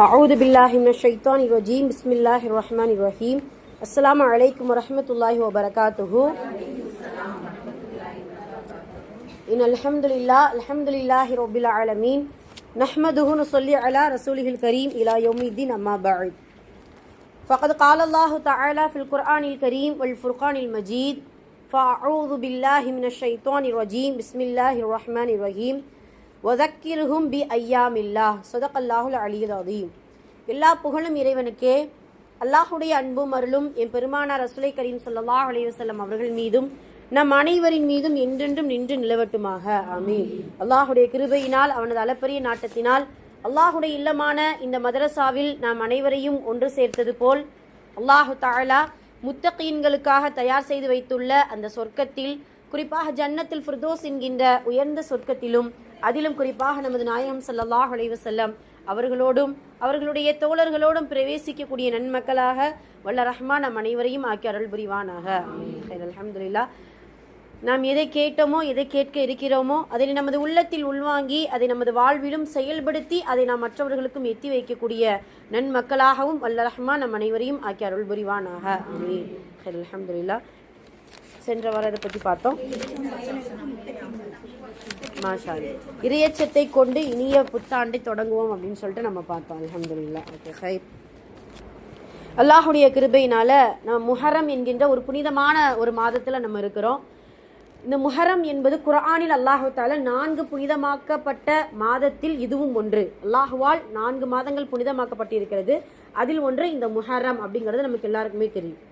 أعوذ بالله من الشيطان الرجيم بسم الله الرحمن الرحيم السلام عليكم ورحمة الله وبركاته إن الحمد لله رب العالمين نحمده ونصلي على رسوله الكريم إلى يوم الدين أما بعد فقد قال الله تعالى في القرآن الكريم والفرقان المجيد فأعوذ بالله من الشيطان الرجيم بسم الله الرحمن الرحيم வதக்கிருஹும் B ஐயாமில்லா ஸதகல்லாஹுல் அலியுல் அதீம். எல்லா புகழும் இறைவனுக்கே, அல்லாஹுடைய அன்பும் அருளும் என் பெருமானார் ரசூலை கரீம் ஸல்லல்லாஹு அலைஹி வஸல்லம் அவர்கள் மீதும் நம் அனைவரின் மீதும் என்றென்றும் நின்று நிலவட்டுமாக, ஆமீன். அல்லாஹுடைய கிருபையினால் அவனது அளப்பரிய நாட்டத்தினால் அல்லாஹுடைய இல்லமான இந்த மதரசாவில் நாம் அனைவரையும் ஒன்று சேர்த்தது போல் அல்லாஹு தஆலா முத்தகீன்களுக்காக தயார் செய்து வைத்துள்ள அந்த சொர்க்கத்தில், குறிப்பாக ஜன்னத்துல் ஃபிர்தௌஸ் என்கின்ற உயர்ந்த சொர்க்கத்திலும், அதிலும் குறிப்பாக நமது நாயகம் ஸல்லல்லாஹு அலைஹி வஸல்லம் அவர்களோடும் அவர்களுடைய தோழர்களோடும் பிரவேசிக்கக்கூடிய நன்மக்களாக வல்ல ரஹ்மான் நம் அனைவரையும் ஆக்கி அருள் புரிவானாக. அல்ஹம்துலில்லாஹ். நாம் எதை கேட்டோமோ, எதை கேட்க இருக்கிறோமோ அதை நமது உள்ளத்தில் உள்வாங்கி அதை நமது வாழ்விலும் செயல்படுத்தி அதை நாம் மற்றவர்களுக்கும் எத்தி வைக்கக்கூடிய நன்மக்களாகவும் வல்ல ரஹ்மான் நம் அனைவரையும் ஆக்கி அருள் புரிவானாக. ஆமீன். அல்ஹம்துலில்லாஹ். சென்ற வாரம் இதை பற்றி பார்த்தோம். மாஷா அல்லாஹ். இறையச்சத்தை கொண்டு இனிய புத்தாண்டை தொடங்குவோம் அப்படின்னு சொல்லிட்டு நம்ம பார்த்தோம். அல்ஹம்துலில்லாஹ். ஓகே, ஹைர். அல்லாஹுடைய கிருபையினால நம்ம முஹர்ரம் என்கின்ற ஒரு புனிதமான ஒரு மாதத்தில் நம்ம இருக்கிறோம். இந்த முஹர்ரம் என்பது குர்ஆனில் அல்லாஹு தஆலா 4 புனிதமாக்கப்பட்ட மாதத்தில் இதுவும் ஒன்று. அல்லாஹுவால் 4 மாதங்கள் புனிதமாக்கப்பட்டிருக்கிறது. அதில் ஒன்று இந்த முஹர்ரம் அப்படிங்கிறது நமக்கு எல்லாருக்குமே தெரியும்.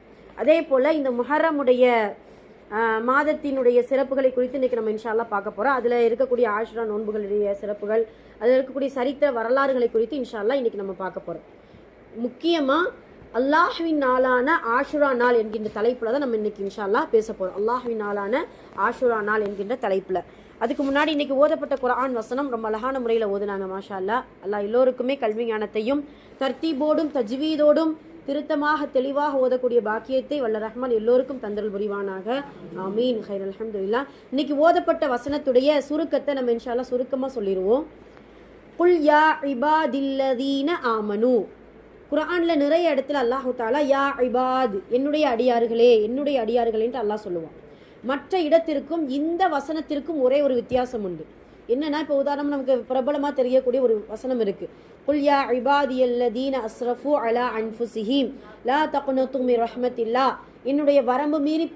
அதே போல் இந்த முஹர்ரமுடைய மாதத்தினுடைய சிறப்புகளை குறித்து இன்றைக்கி நம்ம இன்ஷா அல்லாஹ் பார்க்க போகிறோம். அதில் இருக்கக்கூடிய ஆஷுரா நோன்புகளுடைய சிறப்புகள், அதில் இருக்கக்கூடிய சரித்திர வரலாறுகளை குறித்து இன்ஷா அல்லாஹ் இன்றைக்கி நம்ம பார்க்க போகிறோம். முக்கியமாக அல்லாஹ்வின் நாளான ஆஷுரா நாள் என்கின்ற தலைப்பில் தான் நம்ம இன்றைக்கி இன்ஷா அல்லாஹ் பேச போகிறோம். அல்லாஹ்வின் நாளான ஆஷுரா நாள் என்கின்ற தலைப்பில். அதுக்கு முன்னாடி இன்றைக்கி ஓதப்பட்ட குர்ஆன் வசனம் ரொம்ப அழகான முறையில் ஓதுனாங்க. மாஷா அல்லாஹ். அல்லாஹ் எல்லோருக்குமே கல்வி ஞானத்தையும் தர்த்தீபோடும் தஜ்வீதோடும் திருத்தமாக தெளிவாக ஓதக்கூடிய பாக்கியத்தை வல்ல ரஹ்மான் எல்லோருக்கும் தந்தருள் புரிவானாக, ஆமீன். ஹைர். அல்ஹம்துலில்லாஹ். இன்னைக்கு ஓதப்பட்ட வசனத்துடைய சுருக்கத்தை நம்ம இன்ஷா அல்லாஹ் சுருக்கமாக சொல்லிடுவோம். குல் யா இபாதில்லதீன ஆமனு. குர்ஆன்ல நிறைய இடத்துல அல்லாஹு தஆலா யா இபாத், என்னுடைய அடியார்களே, என்னுடைய அடியார்களேன்ட்டு அல்லாஹ் சொல்லுவான். மற்ற இடத்திற்கும் இந்த வசனத்திற்கும் ஒரே ஒரு வித்தியாசம் உண்டு. என்னன்னா, இப்போ உதாரணம் நமக்கு பிரபலமாக தெரியக்கூடிய ஒரு வசனம் இருக்கு. குல் யா இபாதியல்லதீன அஸ்ரஃபு அலா அன்ஃபுஸிஹிம் லா தக்னது மின் ரஹ்மத்தில்லாஹ். என்னுடைய வரம்பு மீறி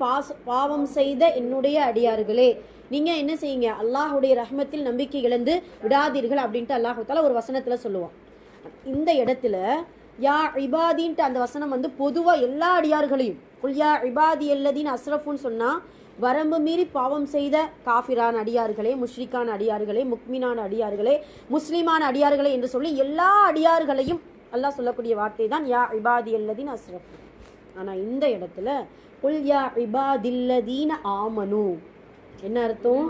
பாவம் செய்த என்னுடைய அடியார்களே, நீங்கள் என்ன செய்யுங்க, அல்லாஹுடைய ரஹ்மத்தில் நம்பிக்கை இழந்து விடாதீர்கள் அப்படின்ட்டு அல்லாஹு தஆலா ஒரு வசனத்தில் சொல்லுவான். இந்த இடத்துல யா இபாதின்ட்டு அந்த வசனம் பொதுவாக எல்லா அடியார்களையும், குல் யா இபாதியல்லதீன அஸ்ரஃபுன்னு சொன்னால் வரம்பு மீறி பாவம் செய்த காஃபிரான அடியார்களே, முஷ்ரிக்கான அடியார்களே, முக்மினான அடியார்களே, முஸ்லிமான அடியார்களே என்று சொல்லி எல்லா அடியார்களையும் அல்லாஹ் சொல்லக்கூடிய வார்த்தை தான் யா இபாதியல்லதீன அஸ்ரஃபு. ஆனால் இந்த இடத்துல குல் யா இபாதில்லதீன ஆமனு, என்ன அர்த்தம்?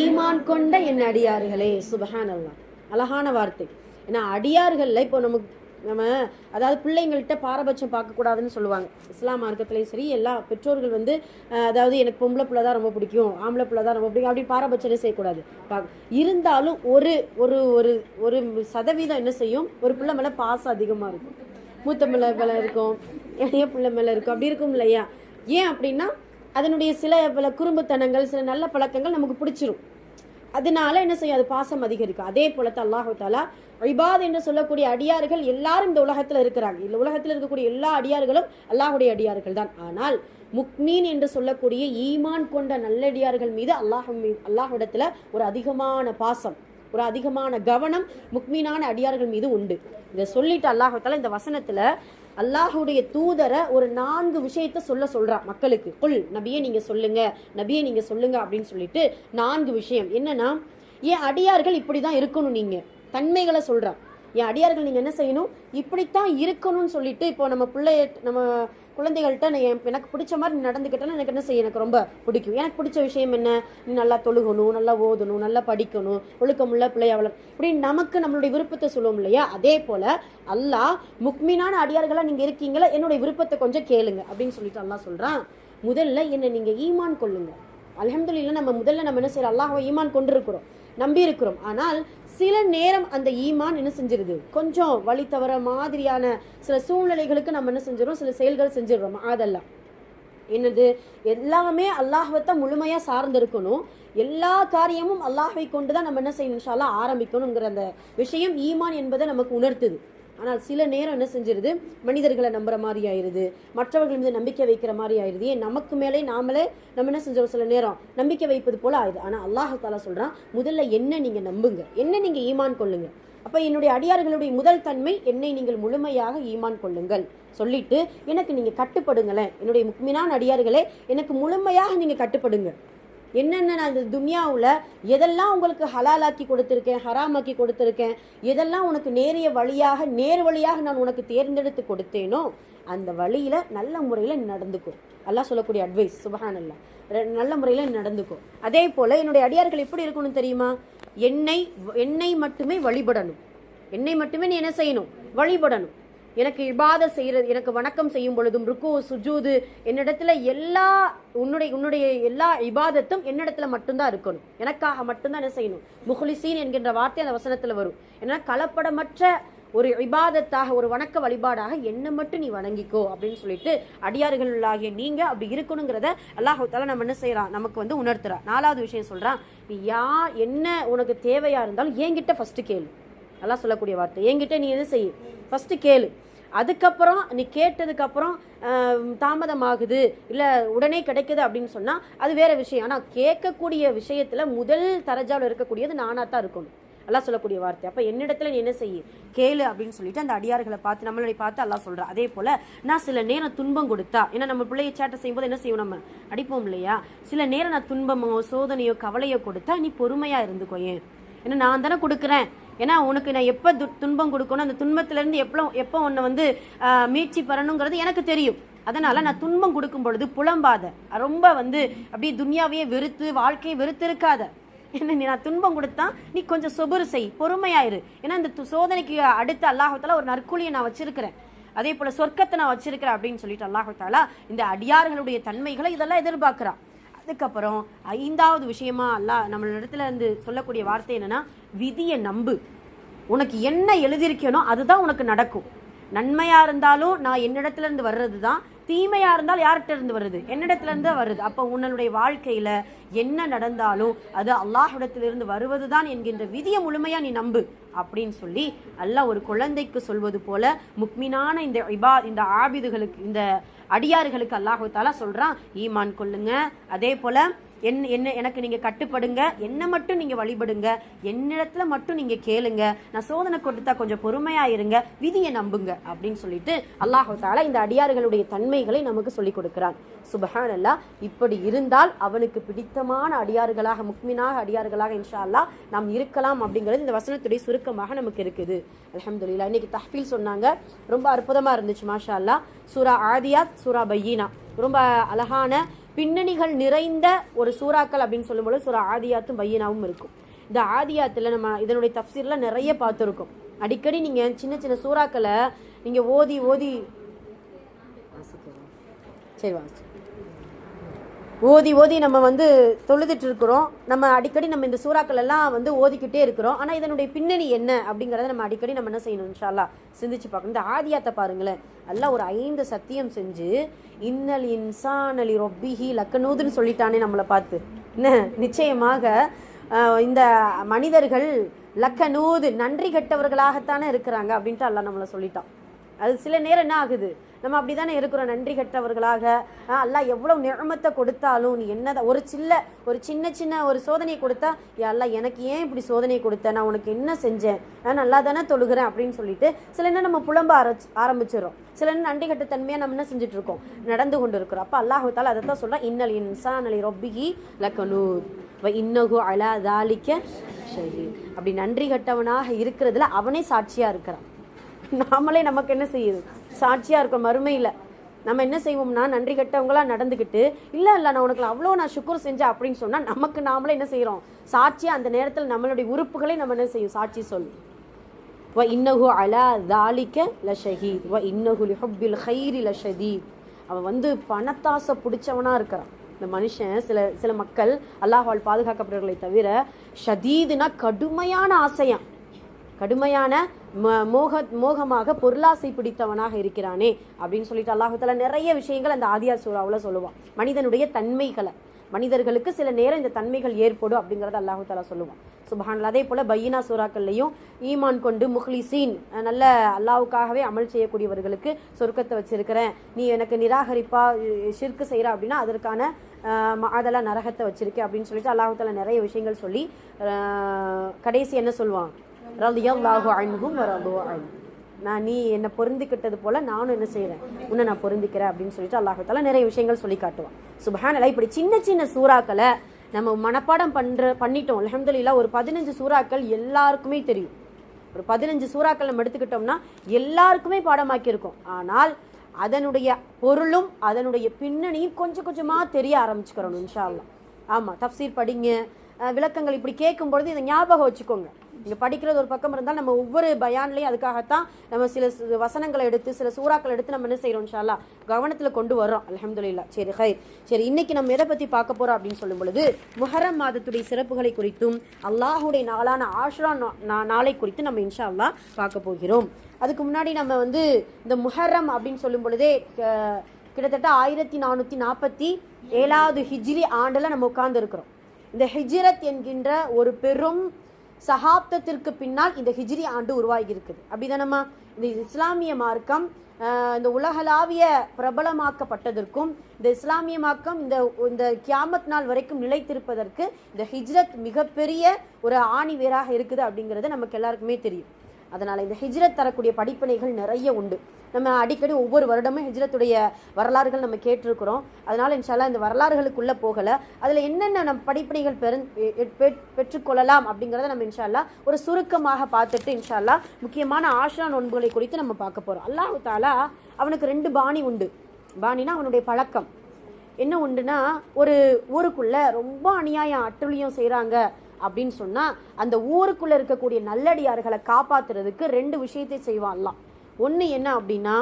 ஈமான் கொண்ட என் அடியார்களே. சுப்ஹானல்லாஹ். அழகான வார்த்தை. ஏன்னா அடியார்கள்ல இப்போ நம்ம அதாவது பிள்ளைங்கள்ட்ட பாரபட்சம் பார்க்கக்கூடாதுன்னு சொல்லுவாங்க. இஸ்லாம் மார்க்கத்துலேயும் சரி, எல்லா பெற்றோர்கள் அதாவது எனக்கு பொம்பளை பிள்ளை தான் ரொம்ப பிடிக்கும், ஆம்பளை பிள்ளை தான் ரொம்ப பிடிக்கும் அப்படின்னு பாரபட்சமே செய்யக்கூடாது. இருந்தாலும் ஒரு ஒரு ஒரு ஒரு சதவீதம் என்ன செய்யும், ஒரு பிள்ளை மேலே பாசம் அதிகமாக இருக்கும், மூத்த பிள்ளை மேலே இருக்கும், இளைய பிள்ளை மேலே இருக்கும், அப்படி இருக்கும் இல்லையா? ஏன் அப்படின்னா அதனுடைய சில குறும்புத்தனங்கள், சில நல்ல பழக்கங்கள் நமக்கு பிடிச்சிரும். அதனால என்ன செய்யும், அது பாசம் அதிகரிக்கும். அதே போலத்தான் அல்லாஹு தஆலா இபாத் என்று சொல்லக்கூடிய அடியார்கள் எல்லாரும் இந்த உலகத்தில் இருக்கிறாங்க. இந்த உலகத்தில் இருக்கக்கூடிய எல்லா அடியார்களும் அல்லாஹுடைய அடியார்கள் தான். ஆனால் முக்மீன் என்று சொல்லக்கூடிய ஈமான் கொண்ட நல்லடியார்கள் மீது அல்லாஹ்விடத்தில் ஒரு அதிகமான பாசம், ஒரு அதிகமான கவனம் முக்மீனான அடியார்கள் மீது உண்டு. இதை சொல்லிட்டு அல்லாஹு தஆலா இந்த வசனத்தில் அல்லாஹுடைய தூதரை ஒரு 4 விஷயத்த சொல்றான் மக்களுக்கு. குல், நபியே நீங்க சொல்லுங்க, நபியே நீங்க சொல்லுங்க அப்படின்னு சொல்லிட்டு 4 விஷயம். என்னன்னா, என் அடியார்கள் இப்படிதான் இருக்கணும், நீங்க தன்மைகளை சொல்றான். என் அடியார்கள் நீங்க என்ன செய்யணும், இப்படித்தான் இருக்கணும்னு சொல்லிட்டு, இப்போ நம்ம குழந்தைகள்கிட்ட எனக்கு பிடிச்ச மாதிரி நீ நடந்துக்கிட்டேன்னா எனக்கு என்ன செய்ய, எனக்கு ரொம்ப பிடிக்கும். எனக்கு பிடிச்ச விஷயம் என்ன, நீ நல்லா தொழுகணும், நல்லா ஓதணும், நல்லா படிக்கணும், ஒழுக்கமுள்ள பிள்ளையாவளம், இப்படி நமக்கு நம்மளுடைய விருப்பத்தை சொல்லுவோம் இல்லையா? அதே போல அல்லாஹ் முக்மீனான அடியார்களா நீங்க இருக்கீங்களா, என்னுடைய விருப்பத்தை கொஞ்சம் கேளுங்க அப்படின்னு சொல்லிட்டு அல்லாஹ் சொல்றான். முதல்ல என்ன, நீங்க ஈமான் கொள்ளுங்க. அல்ஹம்துலில்லாஹ். நம்ம முதல்ல என்ன செய்யறோம், அல்லாஹ்வை ஈமான் கொண்டிருக்கிறோம். நம்பி இருக்கிறோம். ஆனால் சில நேரம் அந்த ஈமான் என்ன செஞ்சிருது, கொஞ்சம் வழி தவற மாதிரியான சில சூழ்நிலைகளுக்கு நம்ம என்ன செஞ்சிடறோம், சில செயல்கள் செஞ்சிடறோம். அதெல்லாம் என்னது, எல்லாமே அல்லாஹ்வைத்தான் முழுமையாக சார்ந்திருக்கணும். எல்லா காரியமும் அல்லாஹ்வை கொண்டு தான் நம்ம என்ன செய்யணும், இன்ஷா அல்லாஹ் ஆரம்பிக்கணுங்கிற அந்த விஷயம் ஈமான் என்பதை நமக்கு உணர்த்துது. ஆனால் சில நேரம் என்ன செஞ்சிருது, மனிதர்களை நம்புற மாதிரி ஆயிடுது, மற்றவர்கள் மீது நம்பிக்கை வைக்கிற மாதிரி ஆயிடுது. ஏன் நமக்கு மேலே நாமளே நம்ம என்ன செஞ்சோம், சில நேரம் நம்பிக்கை வைப்பது போல ஆயிடுது. ஆனால் அல்லாஹ் தஆலா சொல்றான், முதல்ல என்ன நீங்க நம்புங்க, என்ன நீங்க ஈமான் கொள்ளுங்க. அப்ப என்னுடைய அடியார்களுடைய முதல் தன்மை, என்னை நீங்கள் முழுமையாக ஈமான் கொள்ளுங்கள் சொல்லிட்டு எனக்கு நீங்க கட்டுப்படுங்களேன். என்னுடைய முக்மினான அடியார்களே, எனக்கு முழுமையாக நீங்க கட்டுப்படுங்க. என்னென்ன நான் இந்த துன்யாவில் எதெல்லாம் உங்களுக்கு ஹலாலாக்கி கொடுத்துருக்கேன், ஹராமாக்கி கொடுத்துருக்கேன், எதெல்லாம் உனக்கு நேரிய வழியாக நேர் வழியாக நான் உனக்கு தேர்ந்தெடுத்து கொடுத்தேனோ அந்த வழியில் நல்ல முறையில் நடந்துக்கும். அல்லாஹ் சொல்லக்கூடிய அட்வைஸ், சுப்ஹானல்லாஹ், நல்ல முறையில் நடந்துக்கும். அதே போல் என்னுடைய அடியார்கள் எப்படி இருக்கணும் தெரியுமா, என்னை மட்டுமே வழிபடணும். என்னை மட்டுமே நீ என்ன செய்யணும், வழிபடணும். எனக்கு இபாதத் செய்யறது, எனக்கு வணக்கம் செய்யும் பொழுதும் ருக்கு சுஜூது என்னிடத்துல எல்லா உன்னுடைய எல்லா இபாதத்தும் என்னிடத்துல மட்டும்தான் இருக்கணும். எனக்காக மட்டும்தான் என்ன செய்யணும், முஹ்லிசீன் என்கின்ற வார்த்தை அந்த வசனத்துல வரும். ஏன்னா கலப்படமற்ற ஒரு இபாதத்தாக, ஒரு வணக்க வழிபாடாக என்ன மட்டும் நீ வணங்கிக்கோ அப்படின்னு சொல்லிட்டு அடியார்களாகிய நீங்க அப்படி இருக்கணுங்கிறத அல்லாஹ் தஆலா நம்ம என்ன செய்யறான், நமக்கு உணர்த்துறா. 4வது விஷயம் சொல்றான், நீ என்ன உனக்கு தேவையா இருந்தாலும் என்கிட்ட ஃபர்ஸ்ட் கேளு. அல்லாஹ் சொல்லக்கூடிய வார்த்தை, என்கிட்ட நீ என்ன செய்ய, ஃபர்ஸ்ட் கேளு. அதுக்கப்புறம் நீ கேட்டதுக்கப்புறம் தாமதமாகுது இல்லை உடனே கிடைக்குது அப்படின்னு சொன்னால் அது வேற விஷயம். ஆனால் கேட்கக்கூடிய விஷயத்தில் முதல் தரஜாவில் இருக்கக்கூடியது நானாக தான் இருக்கணும். அல்லாஹ் சொல்லக்கூடிய வார்த்தை. அப்போ என்னிடத்துல நீ என்ன செய்ய, கேளு அப்படின்னு சொல்லிட்டு அந்த அடியார்களை பார்த்து, நம்மளை பார்த்து அல்லாஹ் சொல்கிறா. அதே போல் நான் சில நேரம் துன்பம் கொடுத்தா, ஏன்னா நம்ம பிள்ளையை சேட்டை செய்யும்போது என்ன செய்வோம், நம்ம அடிப்போம் இல்லையா. சில நேரம் நான் துன்பமோ சோதனையோ கவலையோ கொடுத்தா நீ பொறுமையாக இருந்துக்கோ. ஏன்னா நான் தானே கொடுக்குறேன். ஏன்னா உனக்கு நான் எப்போ துன்பம் கொடுக்கணும், அந்த துன்பத்திலேருந்து எப்போ உன்னை மீட்சி பெறணுங்கிறது எனக்கு தெரியும். அதனால் நான் துன்பம் கொடுக்கும் பொழுது புலம்பாத, ரொம்ப அப்படியே துன்யாவையே வெறுத்து வாழ்க்கையை வெறுத்து இருக்காத. என்ன நீ நான் துன்பம் கொடுத்தா நீ கொஞ்சம் சொபுர் செய், பொறுமையாயிரு. ஏன்னா இந்த சோதனைக்கு அடுத்து அல்லாஹ் தஆலா ஒரு நற்கூலியை நான் வச்சிருக்கிறேன், அதே போல் சொர்க்கத்தை நான் வச்சிருக்கிறேன் அப்படின்னு சொல்லிட்டு அல்லாஹ் தஆலா இந்த அடியார்களுடைய தன்மைகளை இதெல்லாம் எதிர்பார்க்குறான். அதுக்கப்புறம் 5வது விஷயமா அல்லாஹ் நம்மளிடத்துல சொல்லக்கூடிய வார்த்தை என்னன்னா, விதியை நம்பு. உனக்கு என்ன எழுதியிருக்கேனோ அதுதான் உனக்கு நடக்கும். நன்மையா இருந்தாலும் நான் என்னிடத்துல இருந்து வர்றது தான், தீமையா இருந்தாலும் யார்கிட்ட இருந்து வருது, என்னிடத்துல இருந்து வருது. அப்ப உன்னுடைய வாழ்க்கையில என்ன நடந்தாலும் அது அல்லாஹ்விடத்திலிருந்து வருவதுதான் என்கின்ற விதியை முழுமையா நீ நம்பு அப்படின்னு சொல்லி அல்லாஹ் ஒரு குழந்தைக்கு சொல்வது போல முக்மினான இந்த ஆபிதுகளுக்கு, இந்த அடியார்களுக்கு அல்லாஹ் தஆலா சொல்றான், ஈமான் கொள்ளுங்க. அதே போல எனக்கு நீங்க கட்டுப்படுங்க, என்ன மட்டும் நீங்க வழிபடுங்க, என்னிடத்துல மட்டும் நீங்க கேளுங்க, நான் சோதனை கொடுத்தா கொஞ்சம் பொறுமையா இருங்க, விதியை நம்புங்க அப்படின்னு சொல்லிட்டு அல்லாஹ் தஆலா இந்த அடியார்களுடைய தன்மைகளை நமக்கு சொல்லிக் கொடுக்கிறான். சுப்ஹானல்லாஹ். இப்படி இருந்தால் அவனுக்கு பிடித்தமான அடியார்களாக, முக்மினாக அடியார்களாக இன்ஷா அல்லாஹ் நாம் இருக்கலாம் அப்படிங்கிறது இந்த வசனத்துடைய சுருக்கமாக நமக்கு இருக்குது. அல்ஹம்துலில்லாஹ். இன்னைக்கு தஹ்ஃபீல் சொன்னாங்க, ரொம்ப அற்புதமா இருந்துச்சு மாஷா அல்லாஹ். சூரா ஆதியாத், சூரா பையினா, ரொம்ப அழகான பின்னணிகள் நிறைந்த ஒரு சூறாக்கள் அப்படின்னு சொல்லும்போது சூரா ஆதியாத்தும் பையினாவும் இருக்கும். இந்த ஆதியாத்தில் நம்ம இதனுடைய தஃப்சீர்லாம் நிறைய பார்த்துருக்கோம். அடிக்கடி நீங்கள் சின்ன சின்ன சூறாக்களை நீங்கள் ஓதி நம்ம தொழுதுட்டு இருக்கிறோம். நம்ம அடிக்கடி நம்ம இந்த சூறாக்கள் எல்லாம் ஓதிக்கிட்டே இருக்கிறோம். ஆனால் இதனுடைய பின்னணி என்ன அப்படிங்கிறத நம்ம அடிக்கடி நம்ம என்ன செய்யணும், இன்ஷா அல்லாஹ் சிந்திச்சு பார்க்கணும். இந்த ஆதியாத்தை பாருங்களேன், அல்லாஹ் ஒரு 5 சத்தியம் செஞ்சு இன்னல் இன்சான லி ரப்பிஹி லக்கனூதுன்னு சொல்லிட்டானே நம்மளை பார்த்து. என்ன, நிச்சயமாக இந்த மனிதர்கள் லக்கனூது நன்றி கெட்டவர்களாகத்தானே இருக்கிறாங்க அப்படின்ட்டு அல்லாஹ் நம்மளை சொல்லிட்டான். அது சில நேரம் என்ன ஆகுது, நம்ம அப்படி தானே இருக்கிறோம், நன்றி கெட்டவர்களாக. அல்லாஹ் எவ்வளோ நிஅமத்தை கொடுத்தாலும் நீ என்னதான் ஒரு சின்ன ஒரு சோதனையை கொடுத்தா, அல்லாஹ் எனக்கு ஏன் இப்படி சோதனையை கொடுத்த, நான் உனக்கு என்ன செஞ்சேன், நான் நல்லா தானே தொழுகிறேன் அப்படின்னு சொல்லிட்டு சில நேரம் நம்ம புலம்ப ஆரம்பிச்சிடறோம். சில நேரம் நன்றி கெட்ட தன்மையாக நம்ம என்ன செஞ்சுட்டு இருக்கோம், நடந்து கொண்டு இருக்கிறோம். அப்போ அல்லாஹ் தஆலா அதை தான் சொல்கிறான், இன்னல் இன்சான லி ரப்பிஹி லகனூத் வ இன்னஹு அலா தாலிக ஷஹீத். அப்படி நன்றி கெட்டவனாக இருக்கிறதுல அவனே சாட்சியாக இருக்கிறான். நாமளே நமக்கு என்ன செய்யுது, சாட்சியாக இருக்கோம். மறுமையில் நம்ம என்ன செய்வோம்னா, நன்றி கெட்டவங்களா நடந்துக்கிட்டு இல்லை நான் உனக்கு அவ்வளோ நான் சுக்குர் செஞ்சேன் அப்படின்னு சொன்னால் நமக்கு நாமளே என்ன செய்கிறோம், சாட்சியாக அந்த நேரத்தில் நம்மளுடைய உறுப்புகளை நம்ம என்ன செய்யும், சாட்சி சொல்லும். வ இன்னஹு அலா தாலிக லஷஹீத் வ இன்னஹு லிஹுப்பில் கைரி லஷதீத். அவன் பணத்தாசை பிடிச்சவனா இருக்கிறான். இந்த மனுஷன் சில மக்கள் அல்லாஹ்வால் பாதுகாக்கப்படுறவர்களை தவிர ஷதீதுனா கடுமையான ஆசையாம், கடுமையான மோகமாக பொருளாசை பிடித்தவனாக இருக்கிறானே அப்படின்னு சொல்லிட்டு அல்லாஹ் தஆலா நிறைய விஷயங்கள் அந்த ஆதியார் சூராவில் சொல்லுவான். மனிதனுடைய தன்மைகளை, மனிதர்களுக்கு சில நேரம் இந்த தன்மைகள் ஏற்படும் அப்படிங்கிறத அல்லாஹ் தஆலா சொல்லுவான். சுப்ஹானல்லாஹ். அதே போல பையினா சூறாக்கள்லையும் ஈமான் கொண்டு முஹ்லிசீன், நல்ல அல்லாஹ்வுக்காகவே அமல் செய்யக்கூடியவர்களுக்கு சொர்க்கத்தை வச்சிருக்கிறேன், நீ எனக்கு நிராகரிப்பா ஷிர்க் செய்கிற அப்படின்னா அதற்கான அதெல்லாம் நரகத்தை வச்சிருக்கேன் அப்படின்னு சொல்லிட்டு அல்லாஹ் தஆலா நிறைய விஷயங்கள் சொல்லி கடைசி என்ன சொல்லுவான், ரலியல்லாஹு அன்ஹும் வ ரது அன்ஹு, நான் நீ என்னை பொருந்திக்கிட்டது போல நானும் என்ன செய்கிறேன், உன்னை நான் பொருந்திக்கிறேன் அப்படின்னு சொல்லிட்டு அல்லாஹ் தஆலா நிறைய விஷயங்கள் சொல்லி காட்டுவான். சுப்ஹானல்லாஹ். இப்படி சின்ன சின்ன சூறாக்களை நம்ம மனப்பாடம் பண்ணிட்டோம் அல்ஹம்துலில்லாஹ். ஒரு 15 சூறாக்கள் எல்லாருக்குமே தெரியும். ஒரு 15 சூறாக்கள் நம்ம எடுத்துக்கிட்டோம்னா எல்லாருக்குமே பாடமாக்கியிருக்கோம். ஆனால் அதனுடைய பொருளும் அதனுடைய பின்னணியும் கொஞ்சம் கொஞ்சமாக தெரிய ஆரம்பிச்சுக்கிறோம் இன்ஷா அல்லாஹ். ஆமாம், தஃப்சீர் படிங்க, விளக்கங்கள் இப்படி கேட்கும்பொழுது இதை ஞாபகம் வச்சுக்கோங்க. இங்கே படிக்கிறது ஒரு பக்கம் இருந்தால் நம்ம ஒவ்வொரு பயான்லையும் அதுக்காகத்தான் நம்ம சில வசனங்களை எடுத்து சில சூறாக்கள் எடுத்து நம்ம என்ன செய்கிறோம் இன்ஷா அல்லாஹ் கவனத்தில் கொண்டு வர்றோம் அல்ஹம்துலில்லாஹ். சரி ஹைர். சரி, இன்னைக்கு நம்ம எதை பற்றி பார்க்க போகிறோம் அப்படின்னு சொல்லும் பொழுது முஹர்ரம் மாதத்துடைய சிறப்புகளை குறித்தும் அல்லாஹுடைய நாளான ஆஷுரா நாளை குறித்து நம்ம இன்ஷா அல்லாஹ் பார்க்க போகிறோம். அதுக்கு முன்னாடி நம்ம இந்த முஹர்ரம் அப்படின்னு சொல்லும் பொழுதே கிட்டத்தட்ட 1447வது ஹிஜ்ரி ஆண்டில் நம்ம உட்கார்ந்து இருக்கிறோம். இந்த ஹிஜ்ரத் என்கின்ற ஒரு பெரும் சகாப்தத்திற்கு பின்னால் இந்த ஹிஜ்ரி ஆண்டு உருவாகி இருக்குது. அப்படிதானம்மா? இந்த இஸ்லாமிய மார்க்கம் இந்த உலகளாவிய பிரபலமாக்கப்பட்டதற்கும் இந்த இஸ்லாமிய மார்க்கம் இந்த கியாமத் நாள் வரைக்கும் நிலைத்திருப்பதற்கு இந்த ஹிஜ்ரத் மிகப்பெரிய ஒரு ஆணி வேராக இருக்குது அப்படிங்கிறது நமக்கு எல்லாருக்குமே தெரியும். அதனால் இந்த ஹிஜ்ரத் தரக்கூடிய படிப்பினைகள் நிறைய உண்டு. நம்ம அடிக்கடி ஒவ்வொரு வருடமும் ஹிஜ்ரத்துடைய வரலாறுகள் நம்ம கேட்டிருக்கிறோம். அதனால் இன்ஷால்லா இந்த வரலாறுகளுக்குள்ளே போகலை, அதில் என்னென்ன நம்ம படிப்பினைகள் பெற்றுக்கொள்ளலாம் அப்படிங்கிறத நம்ம இன்ஷால்லா ஒரு சுருக்கமாக பார்த்துட்டு இன்ஷால்லா முக்கியமான ஆஷுரா நோன்புகளை குறித்து நம்ம பார்க்க போகிறோம். அல்லாஹ் தஆலா அவனுக்கு 2 பாணி உண்டு. பாணினா அவனுடைய பழக்கம் என்ன உண்டுன்னா, ஒரு ஊருக்குள்ளே ரொம்ப அநியாயம் அட்டுழியம் செய்கிறாங்க அப்படின்னு சொன்னால் அந்த ஊருக்குள்ளே இருக்கக்கூடிய நல்லடியார்களை காப்பாற்றுறதுக்கு 2 விஷயத்தை செய்வான் அல்லாஹ். ஒன்று என்ன அப்படின்னா,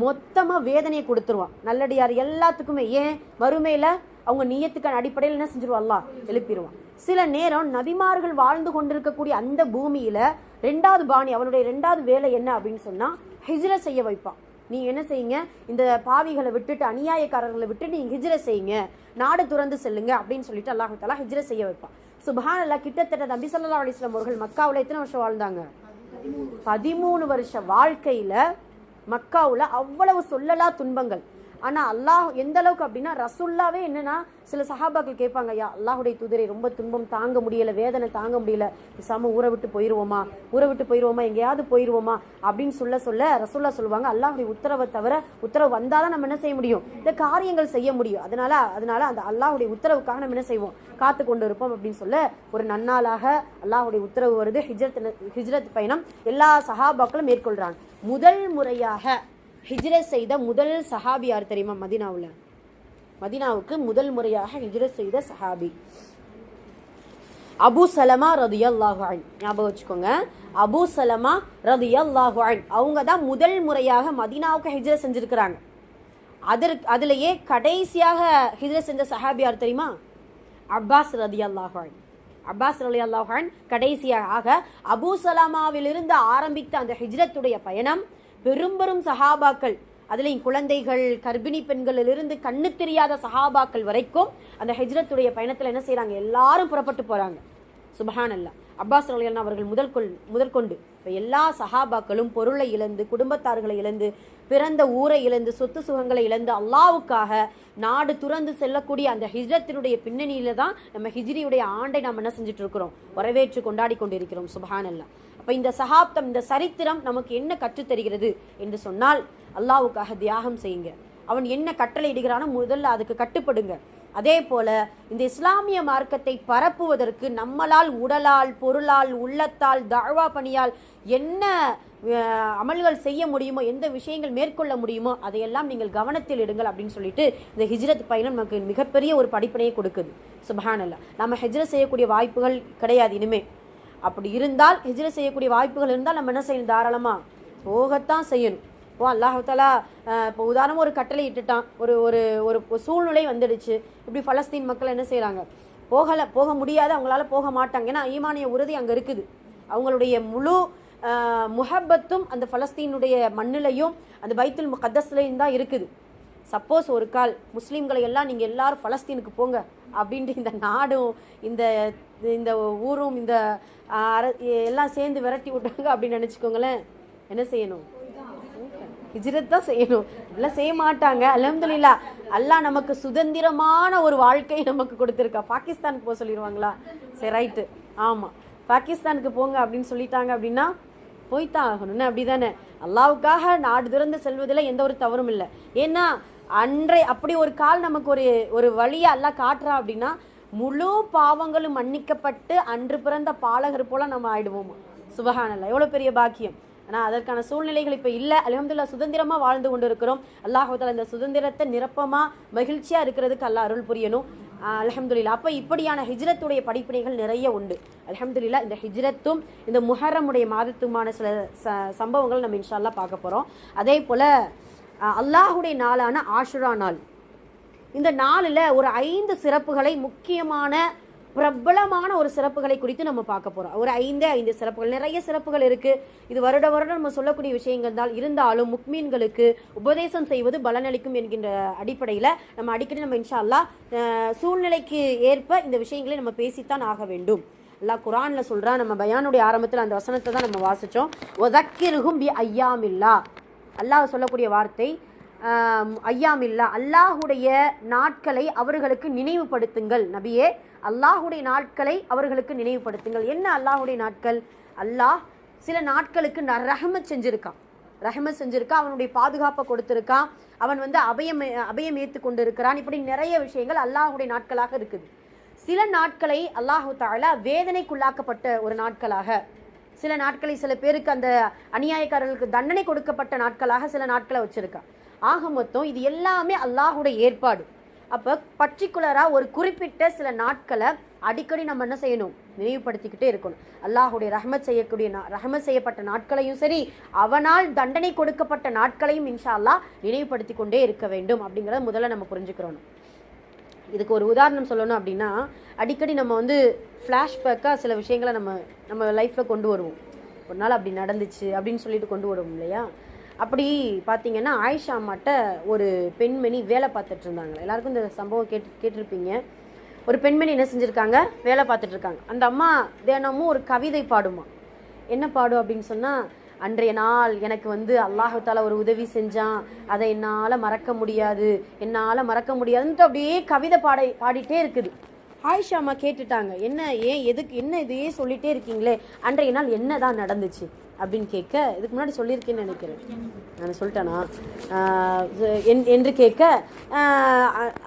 மொத்தமாக வேதனையை கொடுத்துருவான் நல்லடியார் எல்லாத்துக்குமே. ஏன்? வறுமையில் அவங்க நியத்துக்கான அடிப்படையில் என்ன செஞ்சிருவான் அல்லாஹ் எழுப்பிடுவான். சில நேரம் நபிமார்கள் வாழ்ந்து கொண்டிருக்கக்கூடிய அந்த பூமியில் 2வது பாணி, அவனுடைய 2வது வேலை என்ன அப்படின்னு சொன்னால் ஹிஜ்ரத் செய்ய வைப்பான். நீ என்ன செய்யுங்க, இந்த பாவிகளை விட்டுட்டு அநியாயக்காரர்களை விட்டுட்டு நீங்கள் ஹிஜ்ரத் செய்யுங்க, நாடு துறந்து செல்லுங்க அப்படின்னு சொல்லிட்டு அல்லாஹ் தஆலா ஹிஜ்ரத் செய்ய வைப்பான். சுப்ஹானல்லாஹ். கிட்டத்தட்ட நபி ஸல்லல்லாஹு அலைஹி வஸல்லம் அவர்கள் மக்காவில் எத்தனை வருஷம் வாழ்ந்தாங்க? 13 வருஷ வாழ்க்கையில மக்காவுல அவ்வளவு சொல்லலா துன்பங்கள். ஆனா அல்லாஹ் எந்த அளவுக்கு அப்படின்னா, ரசூல்லாவே என்னன்னா சில சஹாபாக்கள் கேட்பாங்க, யா அல்லாஹுடைய தூதரை ரொம்ப துன்பம் தாங்க முடியல, வேதனை தாங்க முடியல, பேசாம ஊரை விட்டு போயிடுவோமா, எங்கேயாவது போயிடுவோமா அப்படின்னு சொல்ல ரசூல்லா சொல்லுவாங்க, அல்லாஹுடைய உத்தரவை தவிர உத்தரவு வந்தாதான் நம்ம என்ன செய்ய முடியும், இந்த காரியங்கள் செய்ய முடியும். அதனால அந்த அல்லாஹுடைய உத்தரவுக்காக நம்ம என்ன செய்வோம், காத்து கொண்டு இருப்போம் அப்படின்னு சொல்ல ஒரு நன்னாளாக அல்லாஹுடைய உத்தரவு வருது. ஹிஜ்ரத் பயணம் எல்லா சஹாபாக்களும் மேற்கொள்றாங்க. முதல் முறையாக ஹிஜ்ரத் செய்த முதல் சஹாபி யார் தெரியுமா? மதீனாவுக்கு முதல் முறையாக ஹிஜ்ரத் செய்த சஹாபி அபூ சலமா ரலியல்லாஹு அன்ஹு. ஞாபகம் வச்சுக்கோங்க, அபூ சலமா ரலியல்லாஹு அன்ஹு அவங்க தான் முதல் முறையாக மதீனாவுக்கு ஹிஜ்ரத் செஞ்சிருக்கிறாங்க. அதுலயே கடைசியாக ஹிஜ்ரத் செஞ்ச சஹாபி யார் தெரியுமா? அப்பாஸ் ரலியல்லாஹு அன்ஹு. கடைசியாக அபூ சலமாவிலிருந்து ஆரம்பித்த அந்த ஹிஜ்ரத்துடைய பயணம் பெரும் சஹாபாக்கள், அதுலேயும் குழந்தைகள், கர்ப்பிணி பெண்களிலிருந்து கண்ணு தெரியாத சஹாபாக்கள் வரைக்கும் அந்த ஹிஜ்ரத்துடைய பயணத்தில் என்ன செய்கிறாங்க, எல்லாரும் புறப்பட்டு போகிறாங்க. சுப்ஹானல்லாஹ். அப்பாஸ் ரலியல்லாஹு அவர்கள் முதற்கொண்டு இப்போ எல்லா சஹாபாக்களும் பொருளை இழந்து, குடும்பத்தார்களை இழந்து, பிறந்த ஊரை இழந்து, சொத்து சுகங்களை இழந்து அல்லாஹ்வுக்காக நாடு துறந்து செல்லக்கூடிய அந்த ஹிஜ்ரத்தினுடைய பின்னணியில தான் நம்ம ஹிஜ்ரியுடைய ஆண்டை நாம் என்ன செஞ்சுட்டு இருக்கிறோம், வரவேற்று கொண்டாடி கொண்டிருக்கிறோம். சுப்ஹானல்லாஹ். அப்போ இந்த சஹாப்தம், இந்த சரித்திரம் நமக்கு என்ன கற்றுத்தருகிறது என்று சொன்னால், அல்லாஹ்வுக்காக தியாகம் செய்யுங்க. அவன் என்ன கட்டளை இடுகிறானோ முதல்ல அதுக்கு கட்டுப்படுங்க. அதே போல இந்த இஸ்லாமிய மார்க்கத்தை பரப்புவதற்கு நம்மளால் உடலால், பொருளால், உள்ளத்தால், தஅவா பணியால் என்ன அமல்கள் செய்ய முடியுமோ, எந்த விஷயங்கள் மேற்கொள்ள முடியுமோ அதையெல்லாம் நீங்கள் கவனத்தில் எடுங்கள் அப்படின்னு சொல்லிட்டு இந்த ஹிஜ்ரத் பயணம் நமக்கு மிகப்பெரிய ஒரு படிப்பினையை கொடுக்குது. சுப்ஹானல்லாஹ். நம்ம ஹிஜ்ரத் செய்யக்கூடிய வாய்ப்புகள் கிடையாது இனிமே. அப்படி இருந்தால், ஹிஜ்ரத் செய்யக்கூடிய வாய்ப்புகள் இருந்தால் நம்ம என்ன செய்யணும், தாராளமாக போகத்தான் செய்யணும். அல்லாஹ் தஆலா இப்போ உதாரணமாக ஒரு கட்டளை இட்டுட்டான், ஒரு ஒரு ஒரு சூழ்நிலை வந்துடுச்சு. இப்படி பலஸ்தீன் மக்கள் என்ன செய்கிறாங்க, போக முடியாது, அவங்களால போக மாட்டாங்க. ஏன்னா ஈமானிய உறுதி அங்கே இருக்குது. அவங்களுடைய முழு முஹப்பத்தும் அந்த பலஸ்தீனுடைய மண்ணிலையும் அந்த பைத்துல் முகத்தஸ்லையும் தான் இருக்குது. சப்போஸ் ஒரு கால் முஸ்லீம்களை எல்லாம் நீங்கள் எல்லாரும் பலஸ்தீனுக்கு போங்க அப்படின்ட்டு இந்த நாடும் இந்த இந்த ஊரும் இந்த எல்லாம் சேர்ந்து விரட்டி விட்டாங்க அப்படின்னு நினச்சிக்கோங்களேன், என்ன செய்யணும்? ஹிஜ்ரத் தான் செய்யணும். எல்லாம் செய்ய மாட்டாங்க. அல்ஹம்துலில்லாஹ், அல்லாஹ் நமக்கு சுதந்திரமான ஒரு வாழ்க்கை நமக்கு கொடுத்துருக்கா. பாகிஸ்தானுக்கு போக சொல்லிடுவாங்களா? சரி, ரைட்டு, ஆமாம், பாகிஸ்தானுக்கு போங்க அப்படின்னு சொல்லிட்டாங்க அப்படின்னா போய்த்தான் ஆகணும்னு, அப்படி தானே? அல்லாவுக்காக நாடு திறந்து செல்வதில் எந்த ஒரு தவறும் இல்லை. ஏன்னா அப்படி ஒரு கால் நமக்கு ஒரு வழியை அல்லாஹ் காட்டுறா அப்படின்னா முழு பாவங்களும் மன்னிக்கப்பட்டு அன்று பிறந்த பாலகர் போல நம்ம ஆயிடுவோமா? சுபஹானல்லாஹ், எவ்வளோ பெரிய பாக்கியம். ஆனால் அதற்கான சூழ்நிலைகள் இப்போ இல்லை. அல்ஹம்துலில்லாஹ், சுதந்திரமாக வாழ்ந்து கொண்டு இருக்கிறோம். அல்லாஹ் தஆலா இந்த சுதந்திரத்தை நிரப்பமாக மகிழ்ச்சியாக இருக்கிறதுக்கு அல்லாஹ் அருள் புரியணும். அல்ஹம்துலில்லாஹ். அப்போ இப்படியான ஹிஜ்ரத்துடைய படிப்பினைகள் நிறைய உண்டு. அல்ஹம்துலில்லாஹ், இந்த ஹிஜ்ரத்தும் இந்த முஹர்ரமுடைய மாதத்துமான சில சம்பவங்கள் நம்ம இன்ஷா அல்லாஹ் பார்க்க போகிறோம். அதே போல் அல்லாஹுடைய நாளான ஆஷுரா நாள், இந்த நாளில் ஒரு 5 சிறப்புகளை, முக்கியமான பிரபலமான ஒரு சிறப்புகளை குறித்து நம்ம பார்க்க போகிறோம். ஒரு 5 சிறப்புகள், நிறைய சிறப்புகள் இருக்குது. இது வருடம் நம்ம சொல்லக்கூடிய விஷயங்கள் தான். இருந்தாலும் முக்மீன்களுக்கு உபதேசம் செய்வது பலனளிக்கும் என்கின்ற அடிப்படையில் நம்ம அடிக்கடி நம்ம இன்ஷா அல்லாஹ் சூழ்நிலைக்கு ஏற்ப இந்த விஷயங்களை நம்ம பேசித்தான் ஆக வேண்டும். அல்லாஹ் குர்ஆனில் சொல்கிறான், நம்ம பயானுடைய ஆரம்பத்தில் அந்த வசனத்தை தான் நம்ம வாசித்தோம். வதக்கிருஹும் பி ஐயாமில்லா, அல்லாஹ் சொல்லக்கூடிய வார்த்தை ஐயாமில்லா, அல்லாஹுடைய நாட்களை அவர்களுக்கு நினைவுபடுத்துங்கள். நபியே, அல்லாஹுடைய நாட்களை அவர்களுக்கு நினைவுபடுத்துங்கள். என்ன அல்லாஹுடைய நாட்கள்? அல்லாஹ் சில நாட்களுக்கு ரஹமத் செஞ்சுருக்கான், அவனுடைய பாதுகாப்பை கொடுத்துருக்கான், அவன் அபயம் ஏற்று கொண்டு இருக்கிறான். இப்படி நிறைய விஷயங்கள் அல்லாஹுடைய நாட்களாக இருக்குது. சில நாட்களை அல்லாஹு தஆலா வேதனைக்குள்ளாக்கப்பட்ட ஒரு நாட்களாக, சில நாட்களை சில பேருக்கு அந்த அநியாயக்காரர்களுக்கு தண்டனை கொடுக்கப்பட்ட நாட்களாக சில நாட்களை வச்சிருக்கான். ஆக மொத்தம் இது எல்லாமே அல்லாஹுடைய ஏற்பாடு. அப்போ பர்டிகுலராக ஒரு குறிப்பிட்ட சில நாட்களை அடிக்கடி நம்ம என்ன செய்யணும்? நினைவுபடுத்திக்கிட்டே இருக்கணும். அல்லாஹுடைய ரஹமத் செய்யப்பட்ட நாட்களையும் சரி, அவனால் தண்டனை கொடுக்கப்பட்ட நாட்களையும் இன்ஷா அல்லாஹ் நினைவுபடுத்தி கொண்டே இருக்க வேண்டும் அப்படிங்கிறத முதல்ல நம்ம புரிஞ்சுக்கிறோம். இதுக்கு ஒரு உதாரணம் சொல்லணும் அப்படின்னா, அடிக்கடி நம்ம ஃப்ளாஷ்பேக்காக சில விஷயங்களை நம்ம லைஃப்பில் கொண்டு வருவோம். ஒரு நாள் அப்படி நடந்துச்சு அப்படின்னு சொல்லிட்டு கொண்டு வருவோம் இல்லையா? அப்படி பார்த்தீங்கன்னா, ஆயிஷா அம்மாட்ட ஒரு பெண்மணி வேலை பார்த்துட்டு இருந்தாங்க. எல்லாருக்கும் இந்த சம்பவம் கேட்டிருப்பீங்க. ஒரு பெண்மணி என்ன செஞ்சுருக்காங்க, வேலை பார்த்துட்ருக்காங்க. அந்த அம்மா தினமும் ஒரு கவிதை பாடுமா. என்ன பாடும் அப்படின்னு சொன்னால், அன்றைய நாள் எனக்கு அல்லாஹ் தஆலா ஒரு உதவி செஞ்சான், அதை என்னால் மறக்க முடியாதுன்ட்டு அப்படியே கவிதை பாடிட்டே இருக்குது. ஆயிஷா அம்மா கேட்டுட்டாங்க, என்ன இதையே சொல்லிட்டே இருக்கீங்களே, அன்றைய நாள் என்ன தான் நடந்துச்சு அப்படின்னு கேட்க, இதுக்கு முன்னாடி சொல்லியிருக்கேன்னு நினைக்கிறேன், நான் சொல்லிட்டேனா என்று கேட்க,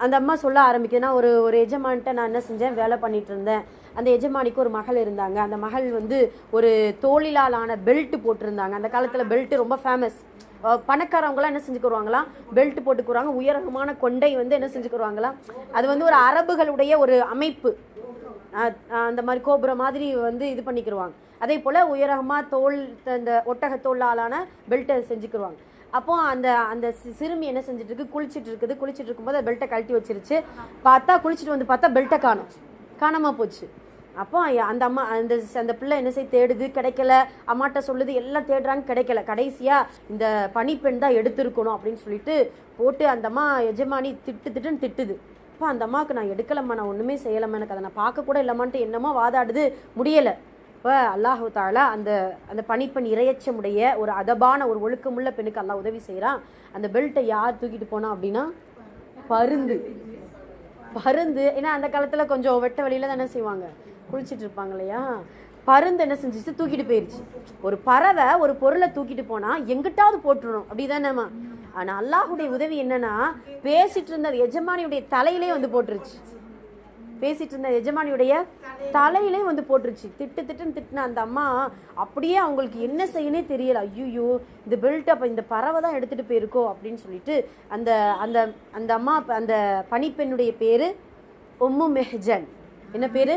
அந்த அம்மா சொல்ல ஆரம்பிக்குதுன்னா, ஒரு எஜமான்ட்ட நான் என்ன செஞ்சேன், வேலை பண்ணிட்டு இருந்தேன். அந்த எஜமானிக்கு ஒரு மகள் இருந்தாங்க. அந்த மகள் ஒரு தோளிலாலான பெல்ட் போட்டிருந்தாங்க. அந்த காலத்தில் பெல்ட் ரொம்ப ஃபேமஸ். பணக்காரவங்களாம் என்ன செஞ்சுக்குருவாங்களாம், பெல்ட் போட்டுக்குருவாங்க. உயரமான கொண்டை என்ன செஞ்சுக்குருவாங்களாம். அது ஒரு அரபுகளுடைய ஒரு அமைப்பு. அந்த மாதிரி கோபுரம் மாதிரி இது பண்ணிக்கிடுவாங்க. அதே போல் உயரமாக இந்த ஒட்டகத்தோளாலான பெல்ட்டை செஞ்சுக்கிடுவாங்க. அப்போ அந்த சிறுமி என்ன செஞ்சுட்டு இருக்கு, குளிச்சுட்டு இருக்கும்போது பெல்ட்டை கழட்டி வச்சிருச்சு. பார்த்தா பெல்ட்டை காணாமல் போச்சு. அப்போ அந்த அம்மா அந்த பிள்ளை என்ன செய்ய தேடுது, கிடைக்கல. அம்மாட்ட சொல்லுது, எல்லாம் தேடுறாங்க, கிடைக்கல. கடைசியாக இந்த பணிப்பெண் தான் எடுத்துருக்கணும் அப்படின்னு சொல்லிட்டு போட்டு அந்த அம்மா எஜமானி திட்டுன்னு திட்டுது. அப்போ அந்த அம்மாவுக்கு, நான் எடுக்கலம்மா, நான் ஒன்றுமே செய்யலம்மா, எனக்கு அதை நான் பார்க்க கூட இல்லைம்மான்ட்டு என்னமோ வாதாடுது, முடியலை. இப்போ அல்லாஹு தஆலா அந்த பணிப்பெண் இரையச்சமுடைய ஒரு அதபான ஒரு ஒழுக்கமுள்ள பெண்ணுக்கு அல்லாஹ் உதவி செய்கிறான். அந்த பெல்ட்டை யார் தூக்கிட்டு போனா அப்படின்னா, பருந்து. ஏன்னா அந்த காலத்தில் கொஞ்சம் வெட்ட வழியில் தான் என்ன செய்வாங்க, குளிச்சுட்டு இருப்பாங்க இல்லையா? பருந்து என்ன செஞ்சிச்சு, தூக்கிட்டு போயிடுச்சு. ஒரு பறவை ஒரு பொருளை தூக்கிட்டு போனால் எங்கிட்டாவது போட்டுருணும், அப்படிதானேம்மா? ஆனால் அல்லாஹுடைய உதவி என்னன்னா, பேசிட்டு இருந்த எஜமானியுடைய தலையிலே போட்டுருச்சு. போட்டுருச்சு. திட்டுன்னு திட்டுன அந்த அம்மா அப்படியே அவங்களுக்கு என்ன செய்யனே தெரியல. ஐயோ, இந்த பெல்ட் அப்போ இந்த பறவை தான் எடுத்துகிட்டு போயிருக்கோ அப்படின்னு சொல்லிட்டு அந்த அம்மா, அந்த பணிப்பெண்ணுடைய பேர் உம்மு மெஹ்ஜன். என்ன பேர்?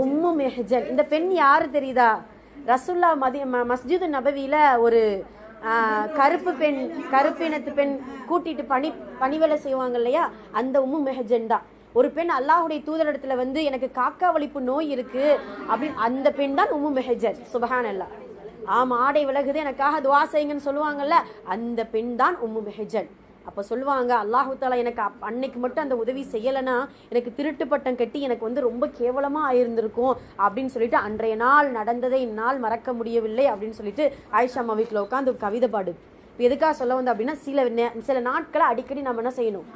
உம்மு மெஹ்ஜன். இந்த பெண் யாரு தெரியுதா? ரசூல்லா மஸ்ஜிது நபவியில் கருப்பினத்து பெண் கூட்டிட்டு பணிவேலை செய்வாங்க இல்லையா, அந்த உம்மு மெஹஜன் தான். ஒரு பெண் அல்லாஹுடைய தூதரிடத்துல வந்து எனக்கு காக்கா வலிப்பு நோய் இருக்கு அப்படின்னு அந்த பெண் தான் உம்மு மெஹஜன். சுபஹானல்லாஹ். ஆடை விலகுது எனக்காக துவா செய்யுங்கன்னு சொல்லுவாங்கல்ல, அந்த பெண் தான் உம்மு மெஹஜன். அப்போ சொல்லுவாங்க, அல்லாஹு தாலா எனக்கு அன்னைக்கு மட்டும் அந்த உதவி செய்யலைன்னா எனக்கு திருட்டு பட்டம் கட்டி எனக்கு வந்து ரொம்ப கேவலமாக ஆயிருந்திருக்கும் அப்படின்னு சொல்லிட்டு அன்றைய நாள் நடந்ததை இந்நாள் மறக்க முடியவில்லை அப்படின்னு சொல்லிட்டு ஆயிஷா அம்மா வீட்டில் உட்காந்து கவிதை பாடு. இப்போ எதுக்காக சொல்ல வந்து அப்படின்னா, சில நாட்களை அடிக்கடி நம்ம என்ன செய்யணும்,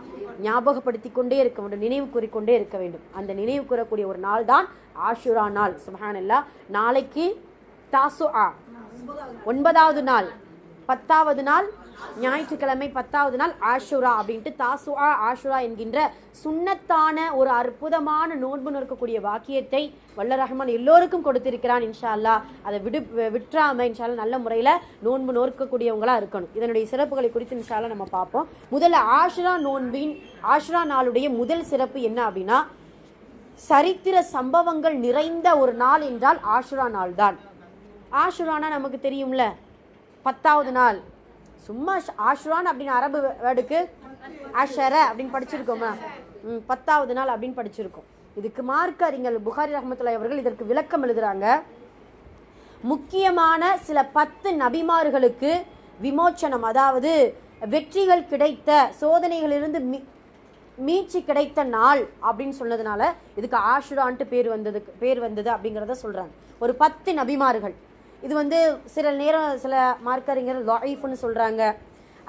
ஞாபகப்படுத்தி கொண்டே இருக்க வேண்டும், நினைவு கூறிக்கொண்டே இருக்க வேண்டும். அந்த நினைவு கூறக்கூடிய ஒரு நாள் தான் ஆஷுரா நாள். சுப்ஹானல்லாஹ். நாளைக்கு தாசுஆ 9வது நாள், 10வது நாள் ஞாயிற்றுக்கிழமை 10வது நாள் ஆஷுரா அப்படின்ட்டு தாசுஆ ஆஷுரா என்கின்ற சுன்னத்தான ஒரு அற்புதமான நோன்பு நோக்கக்கூடிய வாக்கியத்தை வல்ல ரஹ்மான் எல்லோருக்கும் கொடுத்திருக்கிறான். இன்ஷா அல்லாஹ் அதை விட்டுறாம இன்ஷா அல்லாஹ் நல்ல முறையில் நோன்பு நோக்கக்கூடியவங்களா இருக்கணும். இதனுடைய சிறப்புகளை குறித்து இன்ஷா அல்லாஹ் நம்ம பார்ப்போம். முதல்ல ஆஷுரா நாளுடைய முதல் சிறப்பு என்ன அப்படின்னா, சரித்திர சம்பவங்கள் நிறைந்த ஒரு நாள் என்றால் ஆஷுரா நாள் தான். ஆஷுரானா நமக்கு தெரியும்ல, 10வது நாள். சும்மா ஆஷுரான் அப்படின்னு அரபு வேர்டுக்கு அஷர அப்படின்னு படிச்சிருக்கோமா, 10வது நாள் அப்படின்னு படிச்சிருக்கோம். இதுக்கு மார்க்க அறிஞர் புகாரி ரஹ்மத்துல்லாஹி அவர்கள் இதற்கு விளக்கம் எழுதுறாங்க. முக்கியமான சில 10 நபிமார்களுக்கு விமோச்சனம், அதாவது வெற்றிகள் கிடைத்த, சோதனைகளிலிருந்து மீட்சி கிடைத்த நாள் அப்படின்னு சொன்னதுனால இதுக்கு ஆஷுரான்ட்டு பேர் வந்தது அப்படிங்கிறத சொல்றாங்க. ஒரு 10 நபிமார்கள். இது வந்து சில மார்க்கறிஞர் லாயிஃப்னு சொல்கிறாங்க.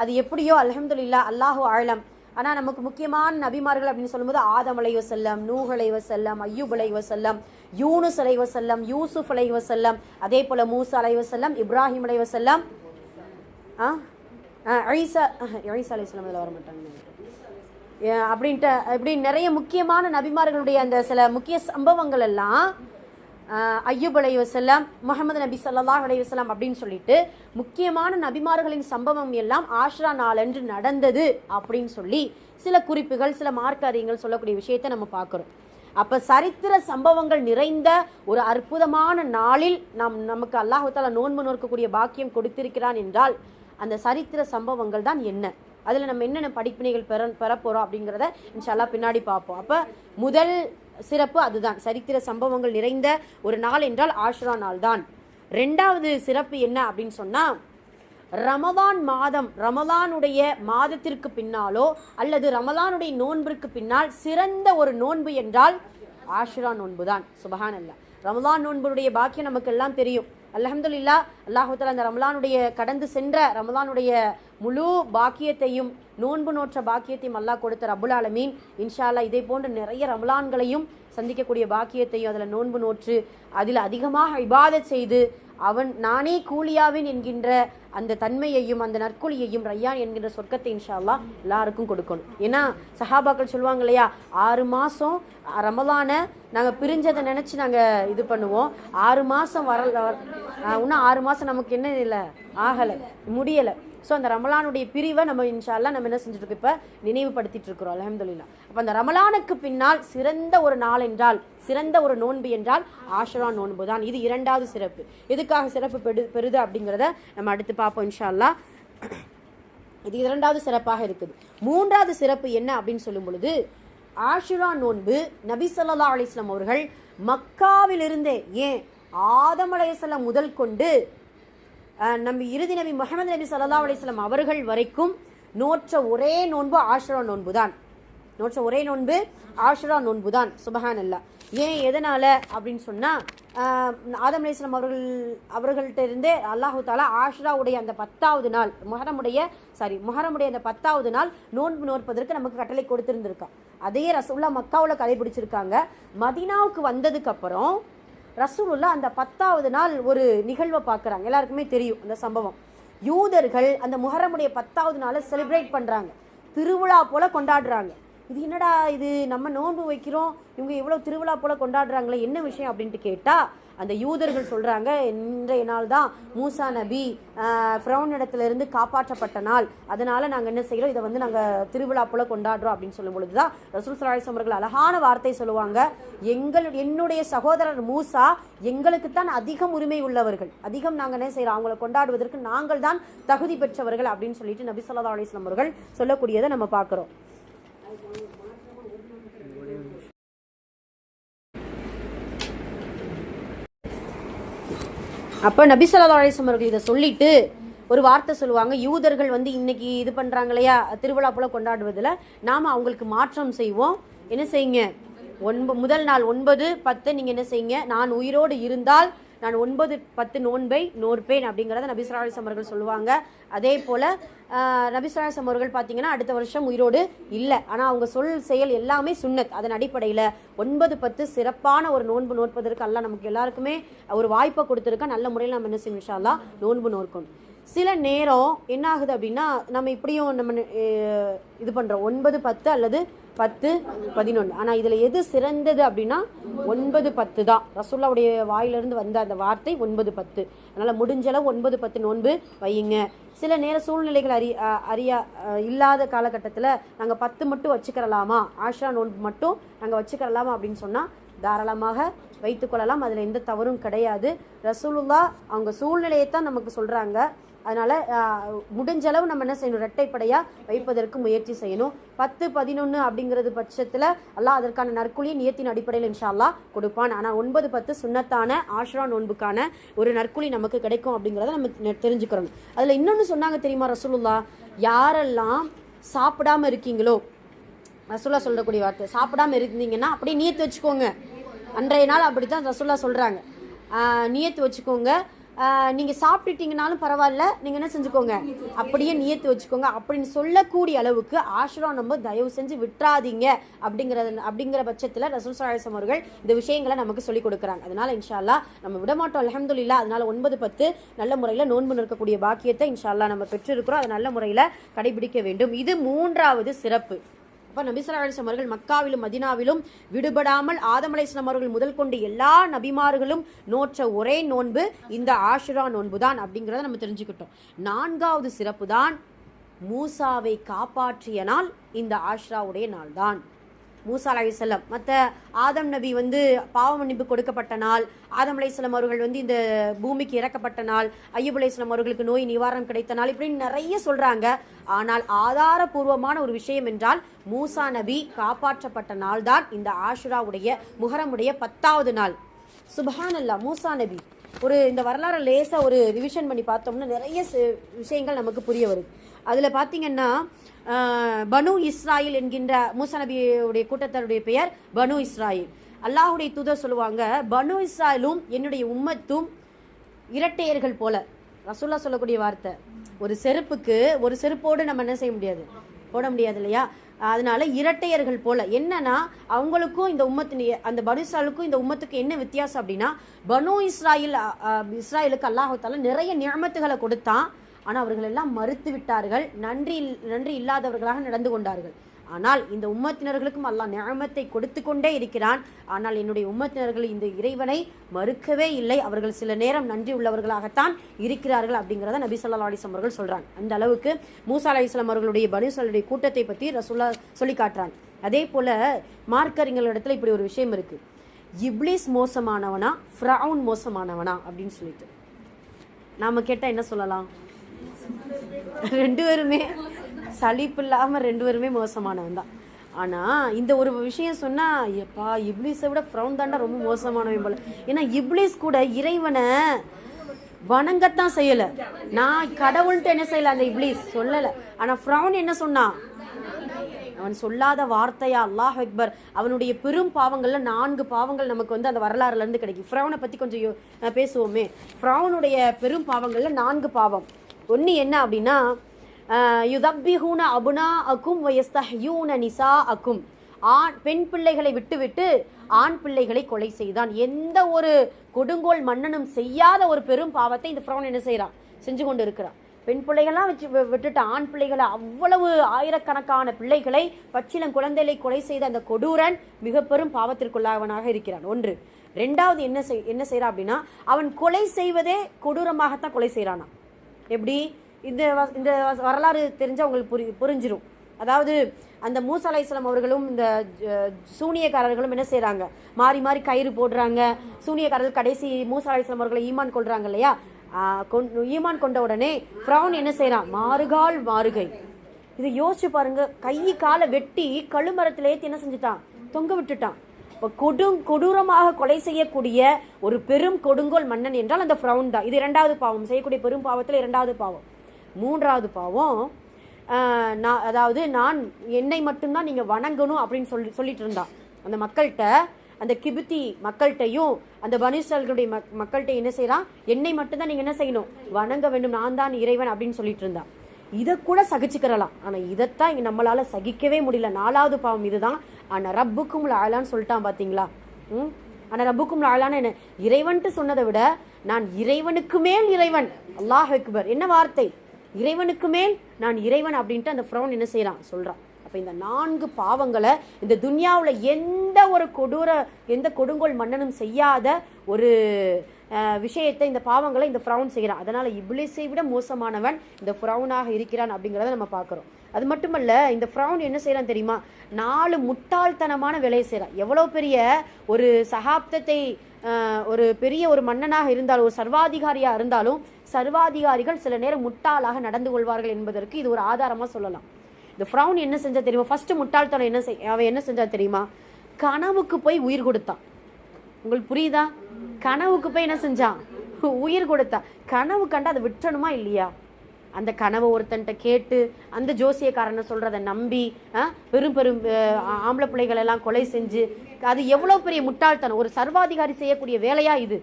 அது எப்படியோ அல்ஹம்துலில்லாஹ், அல்லாஹு ஆலம். ஆனால் நமக்கு முக்கியமான நபிமார்கள் அப்படின்னு சொல்லும்போது ஆதம் அலைஹிஸ்ஸலாம், நூஹ் அலைஹிஸ்ஸலாம், அய்யூப் அலைஹிஸ்ஸலாம், யூனுஸ் அலைஹிஸ்ஸலாம், யூசுஃப் அலைஹிஸ்ஸலாம், அதே போல் மூசா அலைஹிஸ்ஸலாம், இப்ராஹிம் அலைஹிஸ்ஸலாம், ஈசா அலைஹிஸ்ஸலாம் இதில் வர மாட்டாங்க அப்படின்ட்டு இப்படி நிறைய முக்கியமான நபிமார்களுடைய அந்த சில முக்கிய சம்பவங்கள் எல்லாம் அய்யூப் அலைஹிஸ்ஸலாம், முஹம்மது நபி ஸல்லல்லாஹு அலைஹி வஸல்லம் அப்படின்னு சொல்லிட்டு முக்கியமான நபிமார்களின் சம்பவம் எல்லாம் ஆஷுரா நாளன்று நடந்தது அப்படின்னு சொல்லி சில குறிப்புகள், சில மார்க்க அறிஞர்கள் சொல்லக்கூடிய விஷயத்தை நம்ம பார்க்குறோம். அப்போ சரித்திர சம்பவங்கள் நிறைந்த ஒரு அற்புதமான நாளில் நமக்கு அல்லாஹ் தஆலா நோன்பு நோக்கக்கூடிய பாக்கியம் கொடுத்திருக்கிறான் என்றால் அந்த சரித்திர சம்பவங்கள் தான் என்ன, அதில் நம்ம என்னென்ன படிப்பினைகள் பெற போகிறோம் அப்படிங்கிறத இன்ஷா அல்லாஹ் பின்னாடி பார்ப்போம். அப்போ முதல் சிறப்பு அதுதான், சரித்திர சம்பவங்கள் நிறைந்த ஒரு நாள் என்றால் ஆஷுரா நாள் தான். 2வது சிறப்பு என்ன அப்படின்னு சொன்னால், ரமலான் மாதம், ரமலானுடைய மாதத்திற்கு பின்னாலோ அல்லது ரமலானுடைய நோன்பிற்கு பின்னால் சிறந்த ஒரு நோன்பு என்றால் ஆஷுரா நோன்பு தான். சுபஹானல்லாஹ். ரமலான் நோன்புடைய பாக்கியம் நமக்கு எல்லாம் தெரியும். அல்ஹம்துலில்லாஹ், அல்லாஹு தஆலா அந்த ரமலானுடைய கடந்து சென்ற ரமலானுடைய முழு பாக்கியத்தையும், நோன்பு நோற்ற பாக்கியத்தையும் அல்லாஹ் கொடுத்த ரப்புல் ஆலமீன் இன்ஷா அல்லாஹ் இதே போன்று நிறைய ரமலான்களையும் சந்திக்கக்கூடிய பாக்கியத்தையும், அதில் நோன்பு நோற்று அதில் அதிகமாக இபாதத் செய்து நானே கூலியாவேன் என்கின்ற அந்த தன்மையையும் அந்த நற்கூலியையும் ரய்யான் என்கின்ற சொர்க்கத்தை இன்ஷா அல்லாஹ் எல்லாருக்கும் கொடுக்கணும். ஏன்னா சஹாபாக்கள் சொல்லுவாங்க இல்லையா, 6 மாதம் ரமலானை நாங்கள் பிரிஞ்சதை நினச்சி நாங்கள் இது பண்ணுவோம், 6 மாதம் இன்னும் 6 மாதம் நமக்கு என்ன இல்லை, ஆகலை, முடியலை. ஸோ அந்த ரமலானுடைய பிரிவை நம்ம இன்ஷா அல்லாஹ் நம்ம என்ன செஞ்சுட்டு இப்போ நினைவுபடுத்திட்டு இருக்கிறோம். அல்ஹம்துலில்லாஹ். அப்போ அந்த ரமலானுக்கு பின்னால் சிறந்த ஒரு நாள் என்றால், சிறந்த ஒரு நோன்பு என்றால் ஆஷுரா நோன்பு தான். இது 2வது சிறப்பு. எதுக்காக சிறப்பு பெறுது அப்படிங்கிறத நம்ம அடுத்து பார்ப்போம் இன்ஷா அல்லாஹ். இது 2வது சிறப்பாக இருக்குது. 3வது சிறப்பு என்ன அப்படின்னு சொல்லும் பொழுது, ஆஷுரா நோன்பு நபி ஸல்லல்லாஹு அலைஹி வஸல்லம் அவர்கள் மக்காவிலிருந்தே, ஏன் ஆதம் அலைஹிஸ்ஸலாம் முதல் கொண்டு நம்ம இறுதி நபி முஹம்மது நபி ஸல்லல்லாஹு அலைஹி வஸல்லம் அவர்கள் வரைக்கும் நோற்ற ஒரே நோன்பு ஆஷுரா நோன்பு தான். ஆஷுரா நோன்பு தான். சுபஹானல்லாஹ். ஏன், எதனால அப்படின்னு சொன்னால், ஆதம் அலைஹிஸ்ஸலாம் அவர்கள்ட்ட இருந்தே அல்லாஹு தஆலா ஆஷுராவுடைய அந்த 10வது நாள், முஹர்ரமுடைய அந்த 10வது நாள் நோன்பு நோற்பதற்கு நமக்கு கட்டளை கொடுத்திருந்திருக்கான். அதே ரசூலுல்லாஹ் மக்காவில் கடைபிடிச்சிருக்காங்க. மதீனாவுக்கு வந்ததுக்கு அப்புறம் ரசூலுல்லாஹ் அந்த 10வது நாள் ஒரு நிகழ்வை பார்க்குறாங்க. எல்லாருக்குமே தெரியும் அந்த சம்பவம். யூதர்கள் அந்த முஹர்ரமுடைய 10வது நாளை செலிப்ரேட் பண்ணுறாங்க, திருவிழா போல கொண்டாடுறாங்க. இது என்னடா இது, நம்ம நோன்பு வைக்கிறோம், இவங்க இவ்வளோ திருவிழா போல கொண்டாடுறாங்களே, என்ன விஷயம் அப்படின்ட்டு கேட்டால் அந்த யூதர்கள் சொல்கிறாங்க, இன்றைய நாள் தான் மூசா நபி ஃபிரௌன் இடத்துலேருந்து காப்பாற்றப்பட்ட நாள், அதனால் நாங்கள் என்ன செய்கிறோம், இதை வந்து நாங்கள் திருவிழா போல் கொண்டாடுறோம் அப்படின்னு சொல்லும் பொழுது தான் ரசூல் ஸல்லல்லாஹு அலைஹி வஸல்லம் அவர்கள் அழகான வார்த்தை சொல்லுவாங்க, என்னுடைய சகோதரர் மூசா எங்களுக்கு தான் அதிகம் உரிமை உள்ளவர்கள், அதிகம் நாங்கள் என்ன செய்கிறோம் அவங்களை கொண்டாடுவதற்கு நாங்கள் தான் தகுதி பெற்றவர்கள் அப்படின்னு சொல்லிட்டு நபி ஸல்லல்லாஹு அலைஹி வஸல்லம் அவர்கள் சொல்லக்கூடியதை நம்ம பார்க்குறோம். அப்போ நபி ஸல்லல்லாஹு அலைஹி வஸல்லம் அவர்கள் இதை சொல்லிட்டு ஒரு வார்த்தை சொல்லுவாங்க, யூதர்கள் வந்து இன்னைக்கு இது பண்ணுறாங்க இல்லையா திருவிழா போல கொண்டாடுவதில், நாம் அவங்களுக்கு மாற்றம் செய்வோம். என்ன செய்யுங்க, முதல் நாள் 9, 10 நீங்கள் என்ன செய்யுங்க, நான் உயிரோடு இருந்தால் நான் 9, 10 நோன்பை நோற்பேன் அப்படிங்கிறத நபி ஸல்லல்லாஹு அலைஹி வஸல்லம் அவர்கள் சொல்லுவாங்க. அதே போல் நபி ஸல்லல்லாஹு அலைஹி வஸல்லம் அவர்கள் பார்த்தீங்கன்னா அடுத்த வருஷம் உயிரோடு இல்லை, ஆனால் அவங்க செயல் எல்லாமே சுன்னத். அதன் அடிப்படையில் 9, 10 சிறப்பான ஒரு நோன்பு நோற்பதற்கு அல்லாஹ் நமக்கு எல்லாருக்குமே ஒரு வாய்ப்பை கொடுத்துருக்கா. நல்ல முறையில் நம்ம என்ன செய்யணும், இன்ஷா அல்லாஹ் நோன்பு நோக்கணும். சில நேரம் என்ன ஆகுது அப்படின்னா, நம்ம இப்படியும் நம்ம இது பண்ணுறோம் 9, 10 அல்லது 10, 11. ஆனால் இதில் எது சிறந்தது அப்படின்னா 9, 10 தான். ரசூலுல்லாஹ்வுடைய வாயிலிருந்து வந்த அந்த வார்த்தை 9, 10. அதனால் முடிஞ்சளவு 9, 10 நோன்பு வையுங்க. சில நேர சூழ்நிலைகள் இல்லாத காலகட்டத்தில் நாங்கள் 10 மட்டும் வச்சுக்கிறலாமா, ஆஷா நோன்பு மட்டும் நாங்கள் வச்சுக்கிறலாமா அப்படின்னு சொன்னால் தாராளமாக வைத்துக்கொள்ளலாம். அதில் எந்த தவறும் கிடையாது. ரசூலுல்லாஹ் அவங்க சூழ்நிலையை தான் நமக்கு சொல்கிறாங்க. அதனால் முடிஞ்சளவு நம்ம என்ன செய்யணும், இரட்டைப்படையாக வைப்பதற்கு முயற்சி செய்யணும். 10, 11 அப்படிங்கிறது பட்சத்தில் அல்லாஹ் அதற்கான நற்கூலியை நியத்தின் அடிப்படையில் இன்ஷா அல்லாஹ் கொடுப்பான். ஆனால் 9, 10 சுன்னத்தான ஆஷ்ரா நோன்புக்கான ஒரு நற்கூலி நமக்கு கிடைக்கும் அப்படிங்கிறத நம்ம தெரிஞ்சுக்கிறோம். அதில் இன்னொன்று சொன்னாங்க தெரியுமா ரசூலுல்லாஹ், யாரெல்லாம் சாப்பிடாமல் இருக்கீங்களோ, ரசூலுல்லாஹ் சொல்லக்கூடிய வார்த்தை, சாப்பிடாமல் இருந்தீங்கன்னா அப்படியே நியத்து வச்சுக்கோங்க. அன்றைய நாள் அப்படி தான் ரசூலுல்லாஹ் சொல்கிறாங்க, நியத்து வச்சுக்கோங்க. நீங்கள் சாப்பிட்டுட்டீங்கனாலும் பரவாயில்ல, நீங்கள் என்ன செஞ்சுக்கோங்க, அப்படியே நியத்து வச்சுக்கோங்க அப்படின்னு சொல்லக்கூடிய அளவுக்கு ஆஷ்ரா நம்ம தயவு செஞ்சு விட்டுறாதீங்க அப்படிங்கிற பட்சத்தில் ரசூல் ஸல்லல்லாஹு அலைஹி வஸல்லம் அவர்கள் இந்த விஷயங்களை நமக்கு சொல்லிக் கொடுக்குறாங்க. அதனால் இன்ஷா அல்லாஹ் நம்ம விடமாட்டோம், அல்ஹம்துலில்லாஹ். அதனால் 9, 10 நல்ல முறையில் நோன்பு நிற்கக்கூடிய பாக்கியத்தை இன்ஷா அல்லாஹ் நம்ம பெற்றிருக்கிறோம். அதை நல்ல முறையில் கடைபிடிக்க வேண்டும். இது 3வது சிறப்பு. அப்போ நபி ஸல்லல்லாஹு அலைஹி வஸல்லம் அவர்கள் மக்காவிலும் மதினாவிலும் விடுபடாமல் ஆதம் அலைஹிஸ்ஸலாம் அவர்கள் முதல் கொண்டு எல்லா நபிமார்களும் நோற்ற ஒரே நோன்பு இந்த ஆஷுரா நோன்பு தான் அப்படிங்கிறத நம்ம தெரிஞ்சுக்கிட்டோம். 4வது சிறப்பு தான் மூசாவை காப்பாற்றிய நாள் இந்த ஆஷ்ராவுடைய நாள் தான். மூசா அலைஹிஸ்ஸலாம் மற்ற ஆதம் நபி வந்து பாவ மன்னிப்பு கொடுக்கப்பட்ட நாள், ஆதம் அலைஹிஸ்ஸலாம் அவர்கள் வந்து இந்த பூமிக்கு இறக்கப்பட்ட நாள், அய்யூப் அலைஹிஸ்ஸலாம் அவர்களுக்கு நோய் நிவாரணம் கிடைத்த நாள், இப்படின்னு நிறைய சொல்கிறாங்க. ஆனால் ஆதாரபூர்வமான ஒரு விஷயம் என்றால் மூசா நபி காப்பாற்றப்பட்ட நாள் தான் இந்த ஆஷுராவுடைய முஹரமுடைய 10வது நாள். சுப்ஹானல்லாஹ், மூசா நபி இந்த வரலாறு லேசாக ஒரு ரிவிஷன் பண்ணி பார்த்தோம்னா நிறைய விஷயங்கள் நமக்கு புரிய வருது. அதில் பார்த்தீங்கன்னா பனு இஸ்ராயில் என்கின்ற மூசா நபியுடைய கூட்டத்தாருடைய பெயர் பனு இஸ்ராயில். அல்லாஹுடைய தூதர் சொல்லுவாங்க, பனு இஸ்ராயிலும் என்னுடைய உம்மத்தும் இரட்டையர்கள் போல. ரசூலுல்லாஹ் சொல்லக்கூடிய வார்த்தை, ஒரு செருப்போடு நம்ம என்ன செய்ய முடியாது, போட முடியாது இல்லையா? அதனால இரட்டையர்கள் போல. என்னன்னா அவங்களுக்கும் இந்த அந்த பனு இஸ்ராயலுக்கும் இந்த உம்மத்துக்கு என்ன வித்தியாசம் அப்படின்னா, பனு இஸ்ராயலுக்கு அல்லாஹ் தஆலா நிறைய நிஅமத்துகளை கொடுத்தான். ஆனால் அவர்கள் எல்லாம் மறுத்து விட்டார்கள், நன்றி இல்லாதவர்களாக நடந்து கொண்டார்கள். ஆனால் இந்த உம்மத்தினர்களுக்கும் அல்லாஹ் நிஅமத்தை கொடுத்து கொண்டே இருக்கிறான். ஆனால் என்னுடைய உம்மத்தினர்கள் இந்த இறைவனை மறுக்கவே இல்லை, அவர்கள் சில நேரம் நன்றி உள்ளவர்களாகத்தான் இருக்கிறார்கள் அப்படிங்கிறத நபி ஸல்லல்லாஹு அலைஹி வஸல்லம் அவர்கள் சொல்றாங்க. அந்த அளவுக்கு மூசா அலைஹிஸ்ஸலாம் அவர்களுடைய பனு இஸ்ராயலுடைய கூட்டத்தை பற்றி ரசூலுல்லாஹ் சொல்லி காட்டுறாங்க. அதே போல மார்க்கறிஞர்களிடத்துல இப்படி ஒரு விஷயம் இருக்கு, இப்லீஸ் மோசமானவனா ஃபிரௌன் மோசமானவனா அப்படின்னு சொல்லிட்டு நாம கேட்டா என்ன சொல்லலாம்? 2 பேருமே சலிப்பு இல்லாமல் 2 பேருமே மோசமானவன் தான். ஆனால் இந்த ஒரு விஷயம் சொன்னால், எப்பா இப்லீஸை விட ஃபிரௌன் தாண்டா ரொம்ப மோசமானவன் போல. ஏன்னா இப்லீஸ் கூட இறைவனை வணங்கத்தான் செய்யலை, நான் கடவுள்ன்ட்டு என்ன செய்யலை அந்த இப்லீஸ் சொல்லலை. ஆனால் ஃபிரௌன் என்ன சொன்னான்? அவன் சொல்லாத வார்த்தையா, அல்லாஹ் அக்பர். அவனுடைய பெரும் பாவங்கள்ல 4 பாவங்கள் நமக்கு அந்த வரலாறுல இருந்து கிடைக்கும். ஃபிரௌனை பற்றி கொஞ்சம் பேசுவோமே. ஃபிரௌனுடைய பெரும் பாவங்கள்ல 4 பாவம். ஒன்று என்ன அப்படின்னா, யுதப்பிஹூன அபுனா அக்கும் வயஸ்தஹ்யூன நிசா அக்கும், பெண் பிள்ளைகளை விட்டுவிட்டு ஆண் பிள்ளைகளை கொலை செய்தான். எந்த ஒரு கொடுங்கோல் மன்னனும் செய்யாத ஒரு பெரும் பாவத்தை இந்த ஃபிரௌன் என்ன செய்யறான், செஞ்சு கொண்டு இருக்கிறான். பெண் பிள்ளைகள்லாம் வச்சு விட்டுட்டு ஆண் பிள்ளைகளை அவ்வளவு ஆயிரக்கணக்கான பிள்ளைகளை பச்சிளம் குழந்தைகளை கொலை செய்த அந்த கொடூரன் மிக பெரும் பாவத்திற்குள்ளாவனாக இருக்கிறான். ஒன்று. ரெண்டாவது என்ன செய்யறான் அப்படின்னா, அவன் கொலை செய்வதே கொடூரமாகத்தான் கொலை செய்யறானா. எப்படி? இந்த வரலாறு தெரிஞ்சா உங்களுக்கு புரிஞ்சிடும். அதாவது அந்த மூசா அலைஹிஸ்ஸலாம் அவர்களும் இந்த சூனியக்காரர்களும் என்ன செய்யறாங்க, மாறி மாறி கயிறு போடுறாங்க. சூனியக்காரர்கள் கடைசி மூசா அலைஹிஸ்ஸலாம் அவர்களை ஈமான் கொள்றாங்க இல்லையா. ஈமான் கொண்ட உடனே ஃபிரௌன் என்ன செய்யறான், மாறுகால் மாறுகை. இதை யோசிச்சு பாருங்க. கை காலை வெட்டி கழுமரத்துல ஏத்தி என்ன செஞ்சுட்டான், தொங்க விட்டுட்டான். கொடூரமாக கொலை செய்யக்கூடிய ஒரு பெரும் கொடுங்கோல் மன்னன் என்றால் அந்த ஃபிரௌன் தான். இது இரண்டாவது பாவம், செய்யக்கூடிய பெரும் பாவத்துல இரண்டாவது பாவம். மூன்றாவது பாவம், அதாவது நான் என்னை மட்டும்தான் நீங்க வணங்கணும் அப்படின்னு சொல்லிட்டு இருந்தான் அந்த மக்கள்கிட்ட. அந்த கிபித்தி மக்கள்கிட்டையும் அந்த பனு இஸ்ராயேலுடைய மக்கள்கிட்ட என்ன செய்யறான், என்னை மட்டும்தான் நீங்க என்ன செய்யணும், வணங்க வேண்டும், நான் தான் இறைவன் அப்படின்னு சொல்லிட்டு இருந்தான். இதை கூட சகிச்சுக்கிறலாம். ஆனா இதைத்தான் இங்க நம்மளால சகிக்கவே முடியல. நாலாவது பாவம் இதுதான். ஆனா ரப்புக்கும் ஆளான்னு சொல்லிட்டான் பாத்தீங்களா. ஆனா ரப்புக்கும் ஆளான்னு என்ன, இறைவன்ட்டு சொன்னதை விட நான் இறைவனுக்கு மேல் இறைவன், அல்லாஹ் அக்பர், என்ன வார்த்தை, இறைவனுக்கு மேல் நான் இறைவன் அப்படின்ட்டு அந்த ஃபிரௌன் என்ன செய்யறான், சொல்றான். அப்ப இந்த 4 பாவங்களை இந்த துன்யாவுல எந்த கொடுங்கோல் மன்னனும் செய்யாத ஒரு விஷயத்தை, இந்த பாவங்களை இந்த ஃபிரௌன் செய்யறான். அதனால இப்லீஸை விட மோசமானவன் இந்த ஃபிரௌனாக இருக்கிறான் அப்படிங்கிறத நம்ம பார்க்கிறோம். அது மட்டுமல்ல, இந்த ஃபிரௌன் என்ன செய்யறான் தெரியுமா, 4 முட்டாள்தனமான வேலையை செய்யறான். எவ்வளவு பெரிய ஒரு சகாப்தத்தை ஒரு பெரிய ஒரு மன்னனாக இருந்தாலும், ஒரு சர்வாதிகாரியா இருந்தாலும், சர்வாதிகாரிகள் சில நேரம் முட்டாளாக நடந்து கொள்வார்கள் என்பதற்கு இது ஒரு ஆதாரமா சொல்லலாம். இந்த ஃபிரௌன் என்ன செஞ்சா தெரியுமா, ஃபர்ஸ்ட் முட்டாள்தனம் அவன் என்ன செஞ்சா தெரியுமா, கனவுக்கு போய் உயிர் கொடுத்தான். உங்களுக்கு புரியுதா? கனவுக்கு போய் என்ன செஞ்சான், உயிர் கொடுத்தான். கனவு கண்டு அதை விட்டணுமா இல்லையா? அந்த கனவை ஒருத்தன்ட்ட கேட்டு அந்த ஜோசியக்காரனை சொல்றதை நம்பி பெரும் பெரும் ஆம்பளை பிள்ளைகள் எல்லாம் கொலை செஞ்சு, அது எவ்வளவு பெரிய முட்டாள்தனம். ஒரு சர்வாதிகாரி செய்யக்கூடிய வேலையா இது?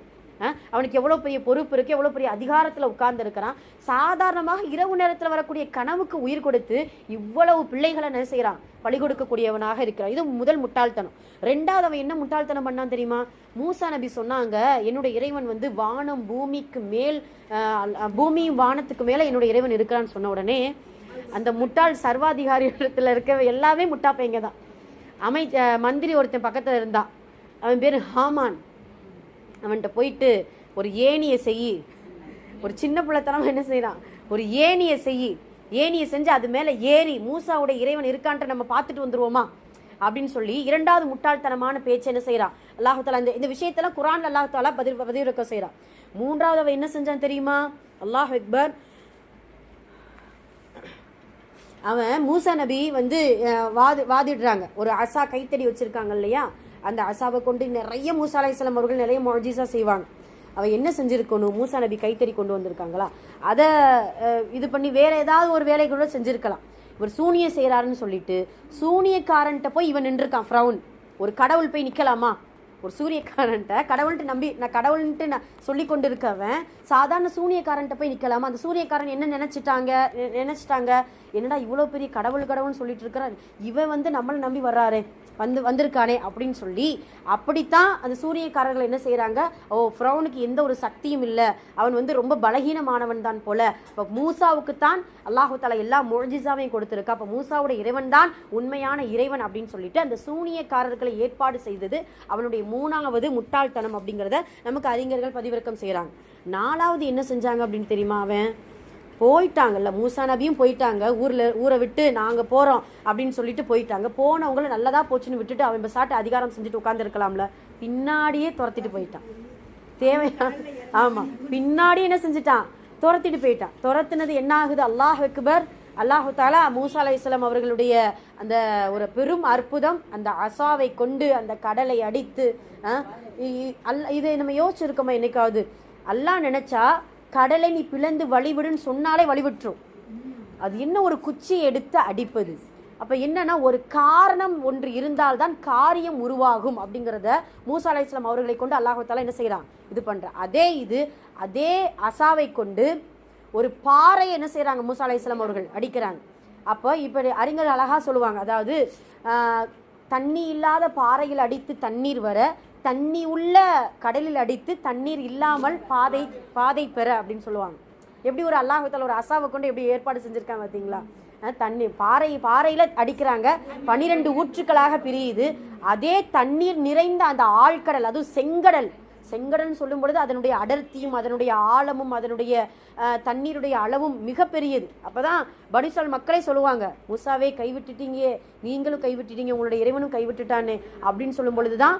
அவனுக்கு எவ்வளவு பெரிய பொறுப்பு இருக்கு, எவ்வளவு பெரிய அதிகாரத்துல உட்கார்ந்து இருக்கிறான். சாதாரணமாக இரவு நேரத்துல வரக்கூடிய கனவுக்கு உயிர் கொடுத்து இவ்வளவு பிள்ளைகளை என்ன செய்யறான், பலி கொடுக்கக்கூடியவனாக இருக்கிறான். இது முதல் முட்டாள்தனம். ரெண்டாவது அவன் என்ன முட்டாள்தனம் பண்ணான் தெரியுமா, மூசா நபி சொன்னாங்க, என்னுடைய இறைவன் வந்து வானம் பூமிக்கு மேல், பூமியும் வானத்துக்கு மேல என்னுடைய இறைவன் இருக்கிறான்னு சொன்ன உடனே அந்த முட்டாள் சர்வாதிகாரி இடத்துல இருக்க எல்லாமே முட்டா பையங்க தான். மந்திரி ஒருத்தன் பக்கத்துல இருந்தான், அவன் பேரு ஹாமான். அவன்கிட்ட போயிட்டு ஒரு ஏணியை செய், ஒரு சின்ன பிள்ளைத்தனம் என்ன செய்யறான், ஒரு ஏணியை செஞ்சு அது மேல ஏறி மூசாவுடைய இறைவன் இருக்கான்ட்டு நம்ம பார்த்துட்டு வந்துருவோமா அப்படின்னு சொல்லி இரண்டாவது முட்டாள்தனமான பேச்சு என்ன செய்யறான் அல்லாஹ் தஆலா. இந்த விஷயத்தெல்லாம் குர்ஆன்ல அல்லாஹ் தஆலா பதிவிறக்க செய்யறான். மூன்றாவது அவன் என்ன செஞ்சான் தெரியுமா, அல்லாஹ் அக்பர், அவன் மூசா நபி வந்து வாதிடுறாங்க. ஒரு அசா கைத்தடி வச்சிருக்காங்க இல்லையா, அந்த அசாவை கொண்டு நிறைய மூசா அலைஹிஸ்ஸலாம் அவர்கள் நிறைய முஅஜிஸா செய்வாங்க. அவன் என்ன செஞ்சிருக்கணும், மூசா நபி கைத்தறி கொண்டு வந்திருக்காங்களா, அதை இது பண்ணி வேற ஏதாவது ஒரு வேலை கூட செஞ்சிருக்கலாம். இவர் சூனிய செய்யறாருன்னு சொல்லிட்டு சூனியக்காரன்ட்ட போய் இவன் நின்றுருக்கான் ஃபிரௌன். ஒரு கடவுள் போய் நிக்கலாமா, ஒரு சூரியக்காரன்ட்ட கடவுள்ட்டு நம்பி நான் கடவுள்ன்ட்டு நான் சொல்லி கொண்டு இருக்கவன் சாதாரண சூனியக்காரன்ட்ட போய் நிக்கலாமா? அந்த சூரியக்காரன் என்ன நினைச்சிட்டாங்க, என்னடா இவ்வளவு பெரிய கடவுள்னு சொல்லிட்டு இருக்கிறான், இவன் வந்து நம்மளை நம்பி வர்றாரு, வந்திருக்கானே அப்படின்னு சொல்லி அப்படித்தான் அந்த சூரியக்காரர்கள் என்ன செய்யறாங்க, ஃபிரௌனுக்கு எந்த ஒரு சக்தியும் இல்லை, அவன் வந்து ரொம்ப பலகீனமானவன் தான் போல. இப்போ மூசாவுக்கு தான் அல்லாஹ் தஆலா எல்லா முஅஜிஸாவையும் கொடுத்திருக்கா. அப்போ மூசாவோட இறைவன் தான் உண்மையான இறைவன் அப்படின்னு சொல்லிட்டு அந்த சூனியக்காரர்களை ஏற்பாடு செய்தது அவனுடைய 3வது முட்டாள்தனம் அப்படிங்கிறத நமக்கு அறிஞர்கள் பதிவிறக்கம் செய்யறாங்க. 4வது என்ன செஞ்சாங்க அப்படின்னு தெரியுமா, அவன் போயிட்டாங்கல்ல, மூசா நபியும் போயிட்டாங்க, ஊரை விட்டு நாங்க போறோம் அப்படின்னு சொல்லிட்டு போயிட்டாங்க. போனவங்கள நல்லதா போச்சுன்னு விட்டுட்டு அவன் பசாட்டு அதிகாரம் செஞ்சுட்டு உட்கார்ந்து இருக்கலாம்ல, பின்னாடியே துரத்திட்டு போயிட்டான். தேவையான ஆமா, பின்னாடி என்ன செஞ்சுட்டான், துரத்திட்டு போயிட்டான். துரத்துனது என்ன ஆகுது, அல்லாஹ் அக்பர், அல்லாஹு தஆலா மூசா அலைஹிஸ்ஸலாம் அவர்களுடைய அந்த ஒரு பெரும் அற்புதம், அந்த அசாவை கொண்டு அந்த கடலை அடித்து, இதை நம்ம யோசிச்சிருக்கோமா என்னைக்காவது? அல்லாஹ் நினைச்சா கடலை நீ பிளந்து வழிவிடுன்னு சொன்னாலே வழிவிட்டுரும். அது என்ன ஒரு குச்சி எடுத்து அடிப்பது. அப்ப என்னன்னா ஒரு காரணம் ஒன்று இருந்தால்தான் காரியம் உருவாகும் அப்படிங்கிறத மூசா அலைஹிஸ்ஸலாம் அவர்களை கொண்டு அல்லாஹ் தஆலா என்ன செய்யறான், இது பண்ற. அதே அசாவை கொண்டு ஒரு பாறை என்ன செய்யறாங்க, மூசா அலைஹிஸ்ஸலாம் அவர்கள் அடிக்கிறாங்க. அப்போ இப்ப அறிஞர் அழகா சொல்லுவாங்க, அதாவது தண்ணி இல்லாத பாறையில் அடித்து தண்ணீர் வர, தண்ணி உள்ள கடலில் அடித்து தண்ணீர் இல்லாமல் பாதை பெற அப்படின்னு சொல்லுவாங்க. எப்படி ஒரு அல்லாஹ்வுத்தால ஒரு அசாவை கொண்டு எப்படி ஏற்பாடு செஞ்சுருக்காங்க பார்த்தீங்களா? தண்ணி பாறையில் அடிக்கிறாங்க, 12 ஊற்றுக்களாக பிரியுது. அதே தண்ணீர் நிறைந்த அந்த ஆழ்கடல், அதுவும் செங்கடல்னு சொல்லும் பொழுது அதனுடைய அடர்த்தியும் அதனுடைய ஆழமும் அதனுடைய தண்ணீருடைய அளவும் மிக பெரியது. அப்போதான் பனு இஸ்ராயீல் மக்களே சொல்லுவாங்க, மூசாவே கைவிட்டுட்டீங்க, நீங்களும் கைவிட்டுட்டீங்க, உங்களுடைய இறைவனும் கைவிட்டுட்டானே அப்படின்னு சொல்லும் பொழுதுதான்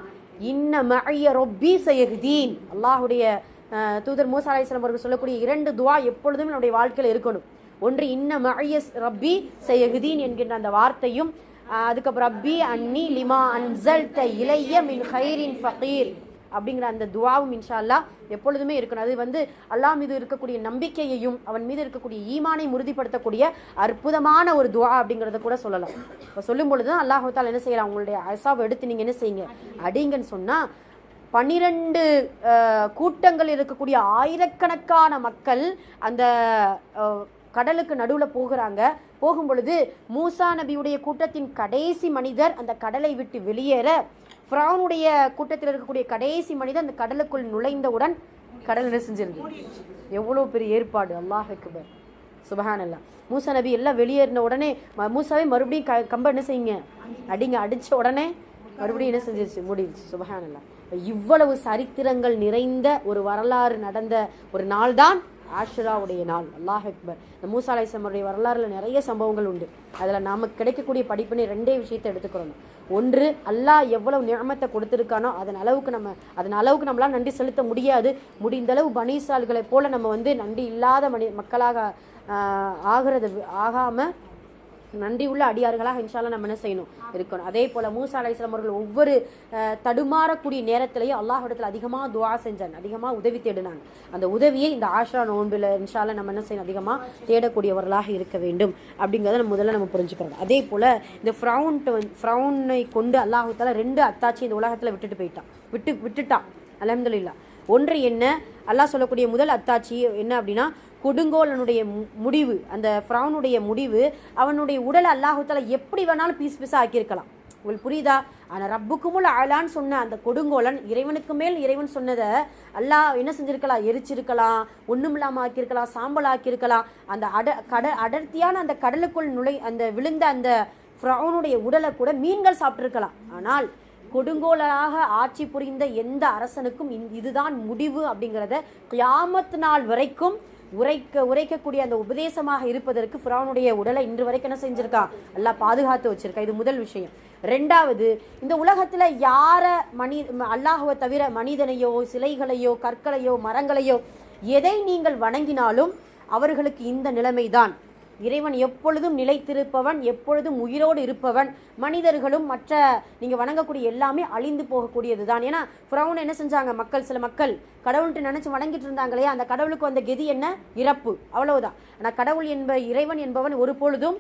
இன்ன மஅய்ய ரப்பி சயஹ்தீன், அல்லாஹுடைய தூதர் மூசா அலைஹிஸ்ஸலாம் அவர்கள் சொல்லக்கூடிய 2 துவா எப்பொழுதும் நம்முடைய வாழ்க்கையில் இருக்கணும். ஒன்று இன்ன மஅய்ய ரப்பி சயஹ்தீன் என்கின்ற அந்த வார்த்தையும், அதுக்கப்புறம் ரப்பி அன்னி லிமா அன்ஸல்த இலைய மின் கைரின் ஃபகீர் அப்படிங்கிற அந்த துவாவும் இன்ஷா அல்லாஹ் எப்பொழுதுமே இருக்கணும். அது அல்லாஹ் மீது இருக்கக்கூடிய நம்பிக்கையையும் அவன் மீது இருக்கக்கூடிய ஈமானை உறுதிப்படுத்தக்கூடிய அற்புதமான ஒரு துவா அப்படிங்கிறத கூட சொல்லலாம். இப்போ சொல்லும் பொழுது தான் அல்லாஹ் தஆலா என்ன செய்யலாம், உங்களுடைய அசாவை எடுத்து நீங்கள் என்ன செய்யுங்க, அடிங்கன்னு சொன்னால் 12 கூட்டங்கள் இருக்கக்கூடிய ஆயிரக்கணக்கான மக்கள் அந்த கடலுக்கு நடுவில் போகிறாங்க. போகும் பொழுது மூசா நபியுடைய கூட்டத்தின் கடைசி மனிதர் அந்த கடலை விட்டு வெளியேற, ஃபிரௌனுடைய கூட்டத்தில் இருக்கக்கூடிய கடைசி மனிதர் அந்த கடலுக்குள் நுழைந்தவுடன் கடல் என்ன செஞ்சிருது. எவ்வளோ பெரிய ஏற்பாடு, அல்லாஹ் அக்பர், சுபஹானல்லாஹ். மூசா நபி எல்லாம் வெளியேறின உடனே மூசாவே மறுபடியும் கம்ப என்ன செய்யுங்க, அடிங்க, அடித்த உடனே மறுபடியும் என்ன செஞ்சிருச்சு, முடிஞ்சிச்சு. சுபஹானல்லாஹ். இவ்வளவு சரித்திரங்கள் நிறைந்த ஒரு வரலாறு நடந்த ஒரு நாள் தான் ஆஷுராவுடைய நாள். அல்லாஹ் அக்பர். இந்த மூசா அலைஹிஸ்ஸலாமுடைய வரலாறுல நிறைய சம்பவங்கள் உண்டு. அதில் நமக்கு கிடைக்கக்கூடிய படிப்புன்னு 2 விஷயத்தை எடுத்துக்கிறோம். ஒன்று, அல்லாஹ் எவ்வளவு நிஅமத்தை கொடுத்துருக்கானோ அதன் அளவுக்கு நம்மளால் நன்றி செலுத்த முடியாது. முடிந்தளவு பனி இஸ்ராயீல்களை போல நம்ம நன்றி இல்லாத மக்களாக ஆகாமல் நன்றி உள்ள அடியார்களாக இன்ஷா அல்லாஹ் நம்ம என்ன செய்யணும், இருக்கணும். அதே போல் மூசா அலைஹிஸ்ஸலாம் அவர்கள் ஒவ்வொரு தடுமாறக்கூடிய நேரத்திலையும் அல்லாஹ்விடத்தில் அதிகமாக துஆ செஞ்சாங்க, அதிகமாக உதவி தேடினாங்க. அந்த உதவியை இந்த ஆஷுரா நோன்பில் இன்ஷா அல்லாஹ் நம்ம என்ன செய்யணும், அதிகமாக தேடக்கூடியவர்களாக இருக்க வேண்டும் அப்படிங்கிறத முதல்ல நம்ம புரிஞ்சுக்கிறோம். அதே போல் இந்த ஃபிரௌனை கொண்டு அல்லாஹ் தஆலா 2 அத்தாட்சி இந்த உலகத்தில் விட்டுட்டான். அல்ஹம்துலில்லாஹ். ஒன்று என்ன, அல்லாஹ் சொல்லக்கூடிய முதல் அத்தாட்சி என்ன அப்படின்னா, கொடுங்கோலனுடைய முடிவு, அந்த ஃபிரௌனுடைய முடிவு, அவனுடைய உடலை அல்லாஹ் தஆலா எப்படி வேணாலும் பீஸாக ஆக்கியிருக்கலாம். உங்களுக்கு புரியுதா? ஆனால் ரப்புக்குமுல் அலான்னு சொன்ன அந்த கொடுங்கோலன், இறைவனுக்கு மேல் இறைவன் சொன்னதை அல்லாஹ் என்ன செஞ்சிருக்கலாம், எரிச்சிருக்கலாம், ஒன்றும் இல்லாமல் ஆக்கியிருக்கலாம், சாம்பல் ஆக்கியிருக்கலாம். அந்த அடர்த்தியான அந்த கடலுக்குள் அந்த விழுந்த அந்த ஃபிரௌனுடைய உடலை கூட மீன்கள் சாப்பிட்டிருக்கலாம். ஆனால் கொடுங்கோலாக ஆட்சி புரிந்த எந்த அரசனுக்கும் இதுதான் முடிவு அப்படிங்கிறத கியாமத் நாள் வரைக்கும் உரைக்கக்கூடிய அந்த உபதேசமாக இருப்பதற்கு ஃபிரௌனுடைய உடலை இன்று வரைக்கும் என்ன செஞ்சிருக்கா, அல்லாஹ் பாதுகாத்து வச்சிருக்கா. இது முதல் விஷயம். 2வது, இந்த உலகத்துல அல்லாஹ்வை தவிர மனிதனையோ சிலைகளையோ கற்களையோ மரங்களையோ எதை நீங்கள் வணங்கினாலும் அவர்களுக்கு இந்த நிலைமைதான். இறைவன் எப்பொழுதும் நிலைத்திருப்பவன், எப்பொழுதும் உயிரோடு இருப்பவன். மனிதர்களும் மற்ற நீங்கள் வணங்கக்கூடிய எல்லாமே அழிந்து போகக்கூடியது தான். ஏன்னா ஃபிரௌன் என்ன செஞ்சாங்க, சில மக்கள் கடவுள்கிட்ட நினைச்சு வணங்கிட்டு இருந்தாங்களே, அந்த கடவுளுக்கு வந்த கெதி என்ன, இறப்பு, அவ்வளவுதான். ஆனால் கடவுள் இறைவன் என்பவன் ஒரு பொழுதும்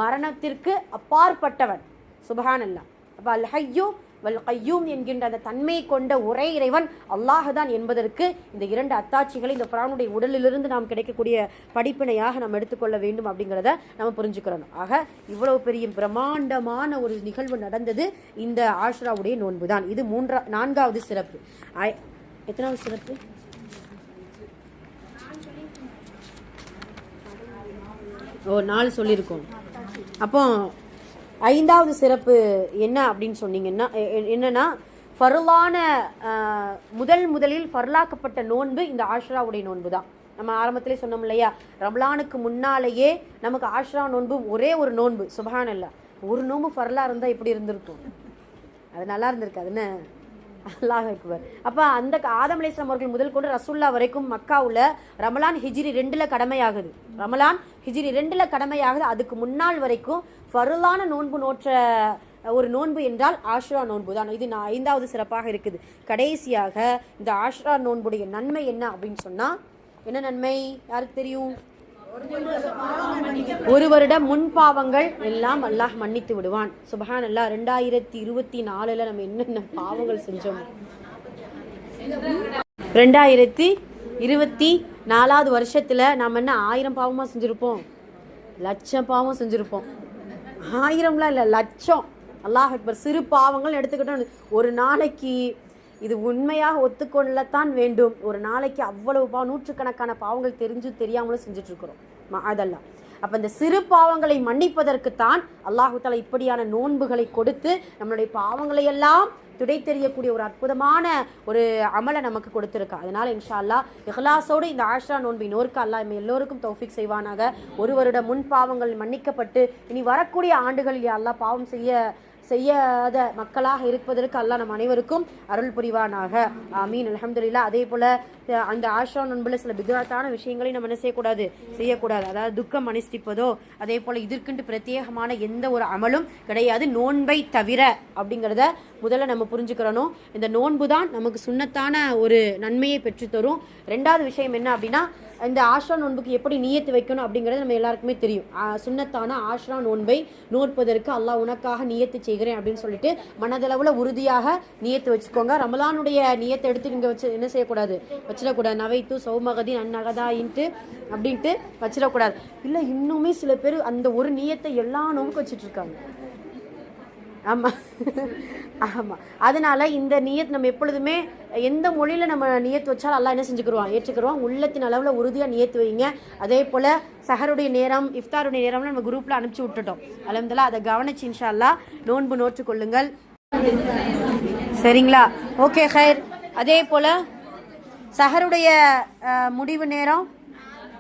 மரணத்திற்கு அப்பாற்பட்டவன். சுப்ஹானல்லாஹ். அப்போ அல் ஹய்யூ வல் கய்யூம் என்கின்ற அந்த தன்மை கொண்ட ஒரே இறைவன் அல்லாஹ் தான் என்பதற்கு இந்த 2 அத்தாட்சிகளை இந்த ஃபிரௌனுடைய உடலிலிருந்து நாம் கிடைக்கக்கூடிய படிப்பினையாக நாம் எடுத்துக்கொள்ள வேண்டும் அப்படிங்கிறத நம்ம புரிஞ்சுக்கிறோம். ஆக இவ்வளவு பெரிய பிரம்மாண்டமான ஒரு நிகழ்வு நடந்தது இந்த ஆஷுராவுடைய நோன்பு தான். இது 4வது சிறப்பு. எத்தனாவது சிறப்பு? ஓ, 4 சொல்லியிருக்கோம். அப்போ 5வது சிறப்பு என்ன அப்படின்னு சொன்னீங்கன்னா என்னன்னா, ஃபர்லான முதலில் ஃபர்லாக்கப்பட்ட நோன்பு இந்த ஆஷுராவுடைய நோன்பு தான். நம்ம ஆரம்பத்திலே சொன்னோம் இல்லையா, ரமலானுக்கு முன்னாலேயே நமக்கு ஆஷுரா நோன்பு ஒரே ஒரு நோன்பு. சுப்ஹானல்லாஹ். ஒரு நோன்பு ஃபர்லா இருந்தால் எப்படி இருந்திருக்கும், அது நல்லா இருந்திருக்காதுன்னு. அல்லாஹ் அக்பர். அப்போ அந்த ஆதம் அலைஹிஸ்ஸலாம் அவர்கள் முதல் கொண்டு ரசூல்லா வரைக்கும் மக்காவில் ரமலான் ஹிஜ்ரி 2 கடமையாகுது. ரமலான் ஹிஜ்ரி 2 கடமையாகுது. அதுக்கு முன்னாள் வரைக்கும் ஃபர்லான நோன்பு நோற்ற ஒரு நோன்பு என்றால் ஆஷுரா நோன்பு தான். இது 5வது சிறப்பாக இருக்குது. கடைசியாக இந்த ஆஷுரா நோன்புடைய நன்மை என்ன அப்படின்னு சொன்னால், என்ன நன்மை யாருக்கு தெரியும்? ஒரு வருடம் முன்பாவங்கள் எல்லாம் அல்லாஹ் மன்னித்து விடுவான். சுப்ஹானல்லாஹ். 2024 நம்ம என்னென்ன பாவங்கள் செஞ்சோம். 2024 வருஷத்துல நாம என்ன 1000 பாவமா செஞ்சிருப்போம், 1,00,000 பாவம் செஞ்சிருப்போம். 1000லாம் இல்லை, 1,00,000. அல்லாஹ் அக்பர். சிறு பாவங்கள் எடுத்துக்கிட்டோம். ஒரு நாளைக்கு இது உண்மையாக ஒத்துக்கொள்ளத்தான் வேண்டும். ஒரு நாளைக்கு அவ்வளவு நூற்றுக்கணக்கான பாவங்கள் தெரிஞ்சும் தெரியாமலும் செஞ்சுட்டு இருக்கிறோம் அதெல்லாம். அப்போ இந்த சிறு பாவங்களை மன்னிப்பதற்குத்தான் அல்லாஹு தஆலா இப்படியான நோன்புகளை கொடுத்து நம்மளுடைய பாவங்களை எல்லாம் துடை தெரியக்கூடிய ஒரு அற்புதமான ஒரு அமலை நமக்கு கொடுத்துருக்கா. அதனால இன்ஷா அல்லாஹ் இஹ்லாஸோடு இந்த ஆஷ்ரா நோன்பை நோர்க்க அல்லாஹ் நம்ம எல்லோருக்கும் தௌஃபீக் செய்வானாக. ஒரு வருட முன் பாவங்கள் மன்னிக்கப்பட்டு இனி வரக்கூடிய ஆண்டுகளில் அல்லாஹ் பாவம் செய்யாத மக்களாக இருப்பதற்கு அல்லாஹ் நம் அனைவருக்கும் அருள் புரிவானாக. ஆமீன். அல்ஹம்துலில்லாஹ். அதே போல அந்த ஆஷா நோன்புல சில பித்அத்தான விஷயங்களையும் நம்ம என்ன செய்யக்கூடாது. அதாவது துக்கம் அனுஷ்டிப்பதோ அதே போல இதற்குண்டு பிரத்யேகமான எந்த ஒரு அமலும் கிடையாது நோன்பை தவிர அப்படிங்கிறத முதல்ல நம்ம புரிஞ்சுக்கிறணும். இந்த நோன்பு தான் நமக்கு சுன்னத்தான ஒரு நன்மையை பெற்றுத்தரும். ரெண்டாவது விஷயம் என்ன அப்படின்னா, இந்த ஆஷ்ரா நோன்புக்கு எப்படி நியத்து வைக்கணும் அப்படிங்கிறது நம்ம எல்லாருக்குமே தெரியும். சுன்னத்தான ஆஷ்ரா நோன்பை நோற்பதற்கு அல்லாஹ் உனக்காக நியத்து செய்கிறேன் அப்படின்னு சொல்லிட்டு மனதளவில் உறுதியாக நியத்து வச்சுக்கோங்க. ரமலானுடைய நியத்தை எடுத்து நீங்கள் வச்சு என்ன செய்யக்கூடாது, வச்சிடக்கூடாது. நவைத்து சௌமகதி அந்நகதாயின்ட்டு அப்படின்ட்டு வச்சிடக்கூடாது. இல்லை, இன்னுமே சில பேர் அந்த ஒரு நியத்தை எல்லா நோம்புக்கு வச்சுட்டு இருக்காங்க. ஆமாம். அதனால இந்த நியத் நம்ம எப்பொழுதுமே எந்த மொழியில் நம்ம நியத்து வச்சாலும் அல்லாஹ் என்ன செஞ்சுக்கிடுவான், ஏற்றுக்கிடுவான். உள்ளத்தின் அளவில் உறுதியாக நியத்து வைங்க. அதே போல் சஹருடைய நேரம் இஃப்தாருடைய நேரம்லாம் நம்ம குரூப்பில் அனுப்பிச்சி விட்டுட்டோம். அல்ஹம்துலில்லாஹ். அதை கவனிச்சு இன்ஷா அல்லாஹ் நோன்பு நோற்று கொள்ளுங்கள். சரிங்களா? ஓகே ஹைர். அதே போல் சஹருடைய முடிவு நேரம்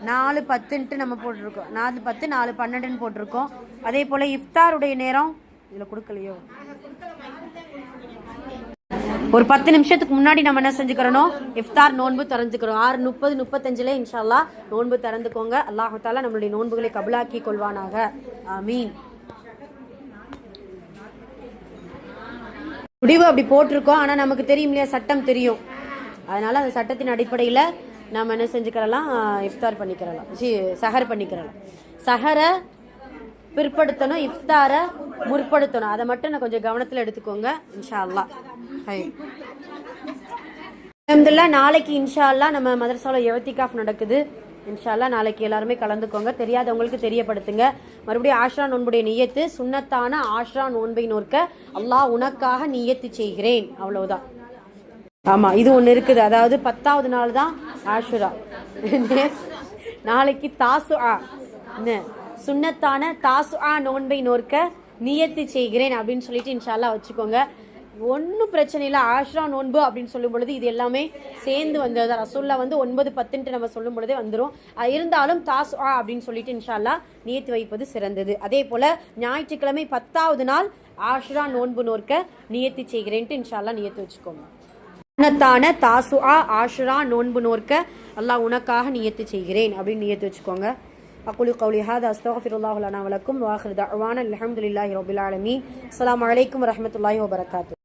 4:10 நம்ம போட்டிருக்கோம். 4:10 4:12 போட்டிருக்கோம். அதே போல் இஃப்தாருடைய நேரம் இதில் கொடுக்கலையோ, ஒரு 10 நிமிஷத்துக்கு முன்னாடி நம்ம என்ன செஞ்சுக்கிறோம், இஃப்தார் நோன்பு திறந்துக்கிறோம். 6:30 35 இன்ஷா அல்லாஹ் நோன்பு திறந்துக்கோங்க. அல்லாஹ் தஆலா நம்மளுடைய நோன்புகளை கபூலாக்கி கொள்வானாக. ஆமீன். முடிவு அப்படி போட்டிருக்கோம். ஆனால் நமக்கு தெரியும் இல்லையா, சட்டம் தெரியும். அதனால அந்த சட்டத்தின் அடிப்படையில் நம்ம என்ன செஞ்சுக்கிறலாம், இஃப்தார் பண்ணிக்கிறலாம், சஹர் பண்ணிக்கிறலாம். சஹரை பிற்படுத்தணும், இஃப்தாரை முற்படுத்தணும். அதை மட்டும் நான் கொஞ்சம் கவனத்தில் எடுத்துக்கோங்க இன்ஷா அல்லாஹ். அல்ஹம்துலில்லாஹ். நாளைக்கு இன்ஷா அல்லாஹ் நம்ம மதரசாவில் எவத்திகாஃப் நடக்குது. இன்ஷா அல்லாஹ் நாளைக்கு எல்லாருமே கலந்துக்கோங்க. தெரியாதவங்களுக்கு தெரியப்படுத்துங்க. மறுபடியும் ஆஷ்ரா நோன்புடைய நியத்து சுன்னத்தான ஆஷ்ரா நோன்பை நோக்க அல்லாஹ் உனக்காக நியத்து செய்கிறேன், அவ்வளவுதான். ஆமாம், இது ஒன்று இருக்குது. அதாவது 10வது நாள் தான் ஆஷுரா. நாளைக்கு தாசுஆ, சுன்னத்தான தாசுஆ நோன்பை நோக்க நியத்து செய்கிறேன் அப்படின்னு சொல்லிட்டு இன்ஷா அல்லாஹ் வச்சுக்கோங்க. ஒன்றும் பிரச்சனை இல்லை. ஆஷ்ரா நோன்பு அப்படின்னு சொல்லும் பொழுது இது எல்லாமே சேர்ந்து வந்தது. ரசூல்லா 9-10 நம்ம சொல்லும் பொழுதே வந்துடும். இருந்தாலும் தாசுஆ அப்படின்னு சொல்லிட்டு இன்ஷா அல்லாஹ் நியத்து வைப்பது சிறந்தது. அதே போல ஞாயிற்றுக்கிழமை 10வது நாள் ஆஷ்ரா நோன்பு நோக்க நியத்து செய்கிறேன்ட்டு இன்ஷா அல்லாஹ் நியத்து வச்சுக்கோங்க. சுன்னத்தான தாசுஆ ஆஷ்ரா நோன்பு நோக்க அல்லாஹ் உனக்காக நியத்து செய்கிறேன் அப்படின்னு நியத்து வச்சுக்கோங்க. அக்குலு கௌலி ஹாதா அஸ்தக்ஃபிருல்லாஹ் லனா வலக்கும் வ ஆகிரு தஅவானா அல்ஹம்துலில்லாஹி ரப்பில் ஆலமீன். அஸ்ஸலாமு அலைக்கும் வரஹ்மத்துல்லாஹி வபரகாத்துஹு.